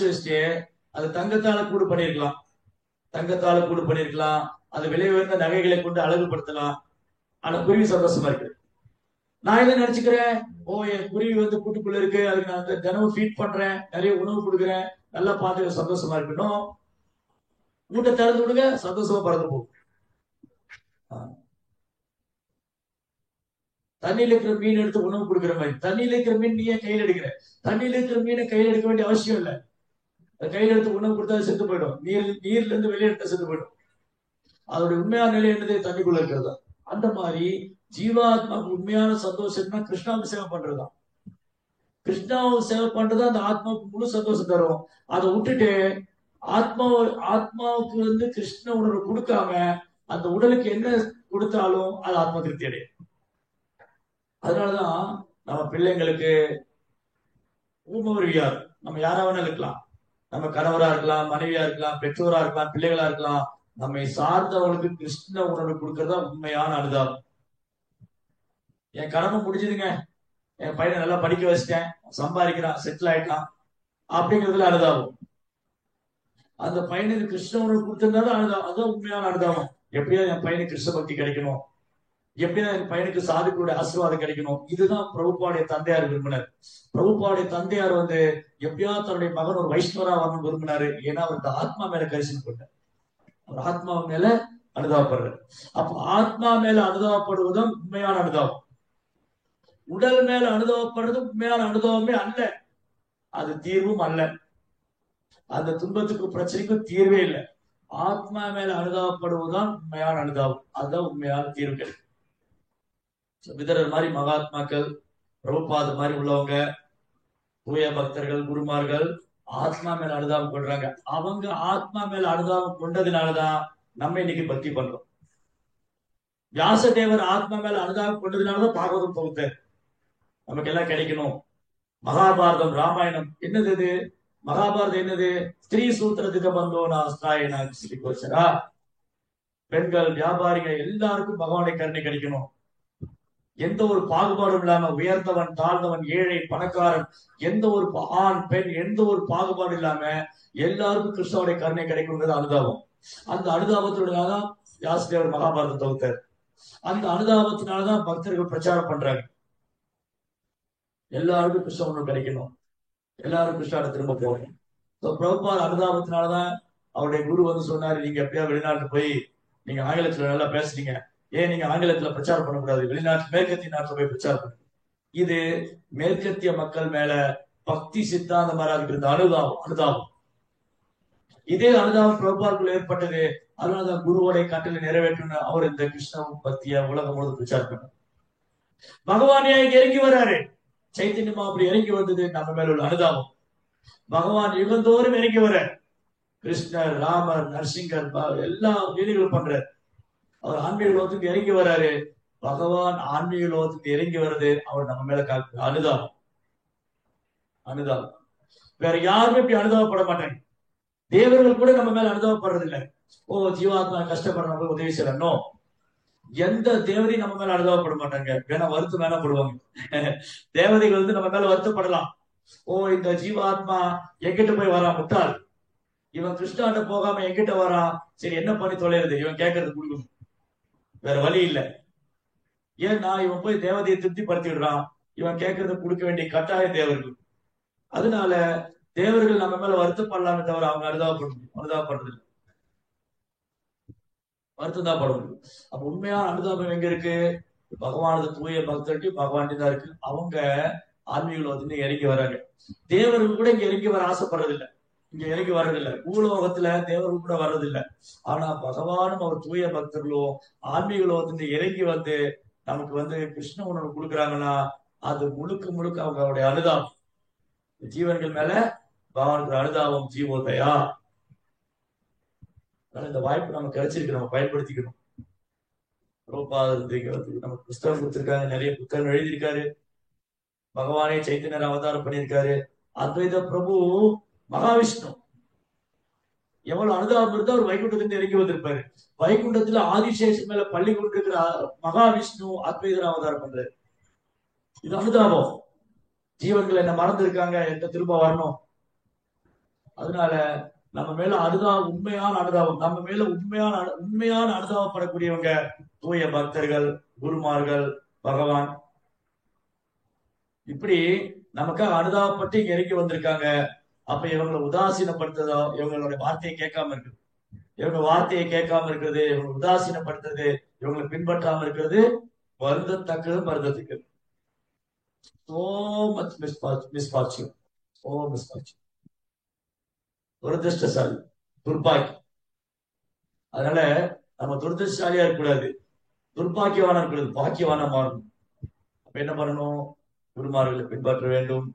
வச்சுட்டு அது தங்கத்தால கூடு பண்ணிருக்கலாம், அது விலை உயர்ந்த நகைகளை கொண்டு அழகுபடுத்தலாம். ஆனா குருவி சந்தோஷமா இருக்கு. நான் என்ன நினைச்சுக்கிறேன், ஓ என் குருவி வந்து கூட்டுக்குள்ள இருக்கு, அதுக்கு நான் வந்து தினமும் ஃபீட் பண்றேன், நிறைய உணவு கொடுக்குறேன், நல்லா பார்த்து சந்தோஷமா இருக்கணும். கூட்டை திறந்து விடுங்க, சந்தோஷமா பறந்து போகும். தண்ணியில இருக்கிற மீன் எடுத்து உணவு கொடுக்குற மாதிரி, தண்ணியில இருக்கிற மீன் நீ ஏன் கையில் எடுக்கிற? தண்ணியில இருக்கிற மீனை கையில் எடுக்க வேண்டிய அவசியம் இல்லை. கையில் எடுத்து உணவு கொடுத்தா செத்து போயிடும். நீர்ல இருந்து வெளியெடுத்த செத்து போயிடும். அதோட உண்மையான நிலை என்னது? தண்ணிக்குள்ள இருக்கிறதா. அந்த மாதிரி ஜீவாத்மாவுக்கு உண்மையான சந்தோஷம்னா கிருஷ்ணாவுக்கு சேவை பண்றதுதான். கிருஷ்ணாவுக்கு சேவை பண்றது அந்த ஆத்மாவுக்கு முழு சந்தோஷம் தரும். அதை விட்டுட்டு ஆத்மாவுக்கு வந்து கிருஷ்ண உணர்வு கொடுக்காம அந்த உடலுக்கு என்ன கொடுத்தாலும் அது ஆத்ம திருப்தி அடையும். அதனாலதான் நம்ம பிள்ளைங்களுக்கு ஊமவரியார், நம்ம யாரா வேணா இருக்கலாம், நம்ம கணவரா இருக்கலாம், மனைவியா இருக்கலாம், பெற்றோரா இருக்கலாம், பிள்ளைகளா இருக்கலாம், நம்மை சார்ந்தவங்களுக்கு கிருஷ்ண உணர்வு கொடுக்கறதா உண்மையான அனுதாபம். என் கடமை முடிஞ்சதுங்க, என் பையனை நல்லா படிக்க வச்சுட்டேன், சம்பாதிக்கிறான், செட்டில் ஆயிட்டான் அப்படிங்கிறதுல அனுதாபம். அந்த பையனுக்கு கிருஷ்ண உணர்வு கொடுத்திருந்தாலும் அனுதாபம். அதுதான் உண்மையான அனுதாபம். எப்படியா என் பையனுக்கு கிருஷ்ண பக்தி கிடைக்கணும், எப்படியா என் பையனுக்கு சாதுக்களுடைய ஆசீர்வாதம் கிடைக்கணும். இதுதான் பிரபுபாவுடைய தந்தையார் விரும்பினார். பிரபுபாவுடைய தந்தையார் வந்து எப்படியா தன்னுடைய மகன் ஒரு வைஷ்ணவரா வரணும்னு விரும்பினாரு. ஏன்னா அவர் இந்த ஆத்மா மேல கரிசனம் கொண்டார். அவர் ஆத்மா மேல அனுதாபப்படுறார். அப்ப ஆத்மா மேல அனுதாபப்படுவதும் உண்மையான அனுதாபம். உடல் மேல அனுதாபப்படுறது உண்மையான அனுதாபமே அல்ல, அது தீர்வும் அல்ல. அந்த துன்பத்துக்கு பிரச்சனைக்கும் தீர்வே இல்லை. ஆத்மா மேல அனுதாபப்படுவதுதான் உண்மையான அனுதாபம். அதுதான் உண்மையான தீர்வு கிடைக்கும். விதரர் மாதிரி மகாத்மாக்கள், பிரபுபாதர் மாதிரி உள்ளவங்க, தூய பக்தர்கள், குருமார்கள் ஆத்மா மேல அனுதாபம் கொள்றாங்க. அவங்க ஆத்மா மேல அனுதாபம் கொண்டதுனாலதான் நம்ம இன்னைக்கு பக்தி பண்றோம். வியாசதேவர் ஆத்மா மேல அனுதாபம் கொண்டதுனாலதான் பாகவதம் தொகுத்தார், நமக்கு எல்லாம் கிடைக்கணும். மகாபாரதம், ராமாயணம் என்னது? மகாபாரதம் என்னது? ஸ்திரீ சூத்திரத்துக்கு பந்தோனா ஸ்தாயினா ஸ்ரீ கோச்சரா. பெண்கள், வியாபாரிகள் எல்லாருக்கும் பகவானை கருணை கிடைக்கணும். எந்த ஒரு பாகுபாடும் இல்லாம உயர்ந்தவன், தாழ்ந்தவன், ஏழை, பணக்காரன், எந்த ஒரு ஆண் பெண், எந்த ஒரு பாகுபாடு இல்லாம எல்லாருக்கும் கிருஷ்ணனுடைய கருணை கிடைக்கும்ன்றது அனுதாபம். அந்த அனுதாபத்தினாலதான் வியாசதேவர் மகாபாரதம் தொகுத்தார். அந்த அனுதாபத்தினாலதான் பக்தர்கள் பிரச்சாரம் பண்றாங்க. எல்லாருக்கும் கிருஷ்ண உணவு கிடைக்கணும், எல்லாரும் கிருஷ்ணாட திரும்ப போகணும். பிரபுபாத் அனுதாபத்தினாலதான் அவருடைய குரு வந்து சொன்னாரு, நீங்க எப்படியா வெளிநாட்டு போய் நீங்க ஆங்கிலத்துல நல்லா பேசுறீங்க, ஏன் நீங்க ஆங்கிலத்துல பிரச்சாரம் பண்ணக்கூடாது, வெளிநாட்டு மேற்கத்திய நாட்டுல போய் பிரச்சாரம் பண்ணுங்க. இது மேற்கத்திய மக்கள் மேல பக்தி சித்தாந்தமாக இருந்த அனுதாபம். இதே அனுதாபம் பிரபுபாதுக்குள்ள ஏற்பட்டது. அதனாலதான் குருவோடைய கட்டளை நிறைவேற்றணும் அவர் இந்த கிருஷ்ண பக்திய உலகம் முழுவதும் பிரச்சாரம் பண்ண. பகவானே இங்க இறங்கி வர்றாரு. சைத்தன்யமா அப்படி இறங்கி வந்தது நம்ம மேல உள்ள அனுதாபம். பகவான் யுகந்தோறும் இறங்கி வர, கிருஷ்ணர், ராமர், நரசிங்கர் எல்லா லீலைகளும் பண்றார். அவர் ஆன்மீக லோகத்துக்கு இறங்கி வர்றாரு. பகவான் ஆன்மீக லோகத்துக்கு இறங்கி வர்றது அவர் நம்ம மேல அனுதாபம். வேற யாருமே இப்படி அனுதாபப்பட மாட்டாங்க. தேவர்கள் கூட நம்ம மேல அனுதாபப்படுறது இல்லை. ஓ, ஜீவாத்மா கஷ்டப்படுற உதவி செய்யணும். எந்த தேவதையும் நம்ம மேல அனுதாபப்பட மாட்டாங்க. வேணா வருத்தம் வேணா போடுவாங்க. தேவதைகள் வந்து நம்ம மேல வருத்தப்படலாம். ஓ, இந்த ஜீவாத்மா எங்கிட்ட போய் வரான், முட்டாள், இவன் கிருஷ்ணாண்ட போகாம எங்கிட்ட வரான், சரி என்ன பண்ணி தொலைறது, இவன் கேட்கறது கொடுக்கணும், வேற வழி இல்லை. ஏன்னா இவன் போய் தேவதையை திருப்திப்படுத்திடுறான், இவன் கேட்கறத கொடுக்க வேண்டிய கட்டாயம் தேவர்கள். அதனால தேவர்கள் நம்ம மேல வருத்தப்படலாமே தவிர அவங்க அனுதாபப்படுறது வருத்தம் தான் பட முடியும். அப்ப உண்மையான அனுதாபம் எங்க இருக்கு? பகவானது தூய பக்தர்கிட்ட பகவான் தான் இருக்கு. அவங்க ஆன்மீக வந்து இறங்கி வராங்க. தேவர்கள் கூட இங்க இறங்கி வர ஆசைப்படுறதில்லை, இங்க இறங்கி வர்றதில்லை. பூலோகத்துல தேவர்கள் கூட வர்றதில்லை. ஆனா பகவானும் அவர் தூய பக்தர்களும் ஆன்மீக வந்து இறங்கி வந்து நமக்கு வந்து கிருஷ்ண உணர்வு கொடுக்குறாங்கன்னா அது முழுக்க முழுக்க அவங்களுடைய அனுதாபம். ஜீவன்கள் மேல பகவானுக்கு அனுதாபம், ஜீவோதயா. இந்த வாய்ப்பு நமக்கு கிடைச்சிருக்கு, நம்ம பயன்படுத்திக்கணும். நமக்கு புத்தகம் கொடுத்திருக்காங்க, நிறைய புத்தகம் எழுதியிருக்காரு. பகவானே சைத்தன்யர் அவதாரம் பண்ணியிருக்காரு. அத்வைத பிரபு மகாவிஷ்ணு எவ்வளவு அனுதாபம் இருந்தா அவர் வைகுண்டத்திலிருந்து இறங்கி வந்திருப்பாரு. வைகுண்டத்துல ஆதிசேஷன் மேல பள்ளி கொண்டிருக்கிற மகாவிஷ்ணு அத்வைதர் அவதாரம் பண்றாரு. இது அனுதாபம். ஜீவன்கள் என்ன மறந்து இருக்காங்க, என்ன திரும்ப வரணும். அதனால நம்ம மேல உண்மையான அனுதாபம், நம்ம மேல உண்மையான அனுதாபப்படக்கூடியவங்க தூய பக்தர்கள், குருமார்கள், பகவான். இப்படி நமக்காக அனுதாபப்பட்டு இங்க இறங்கி வந்திருக்காங்க. அப்ப இவங்களை உதாசீனப்படுத்துறதோ, இவங்களுடைய வார்த்தையை கேட்காம இருக்குது, இவங்க வார்த்தையை கேட்காம இருக்கிறது, இவங்களை உதாசீனப்படுத்துறது, இவங்களை பின்பற்றாம இருக்கிறது வருந்தத்தக்கது, வருந்தத்துக்கு. So much misfortune. So misfortune. துரதிருஷ்டசாலி, துர்பாக்கி. அதனால நம்ம துரதிருஷ்டசாலியா இருக்கக்கூடாது, துர்பாக்கியவான இருக்கக்கூடாது, பாக்கியவான மாறணும். அப்ப என்ன பண்ணணும்? குருமார்களை பின்பற்ற வேண்டும்,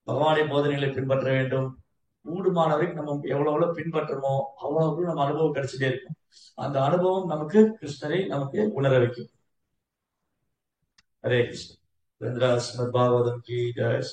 பகவானிய போதனைகளை பின்பற்ற வேண்டும். கூடுமான வரைக்கும் நம்ம எவ்வளவு பின்பற்றமோ அவ்வளவு நம்ம அனுபவம் கிடைச்சிட்டே இருக்கும். அந்த அனுபவம் நமக்கு கிருஷ்ணரை நமக்கு உணர வைக்கும். ஹரே கிருஷ்ண. பாகவதம் கி ஜெய்.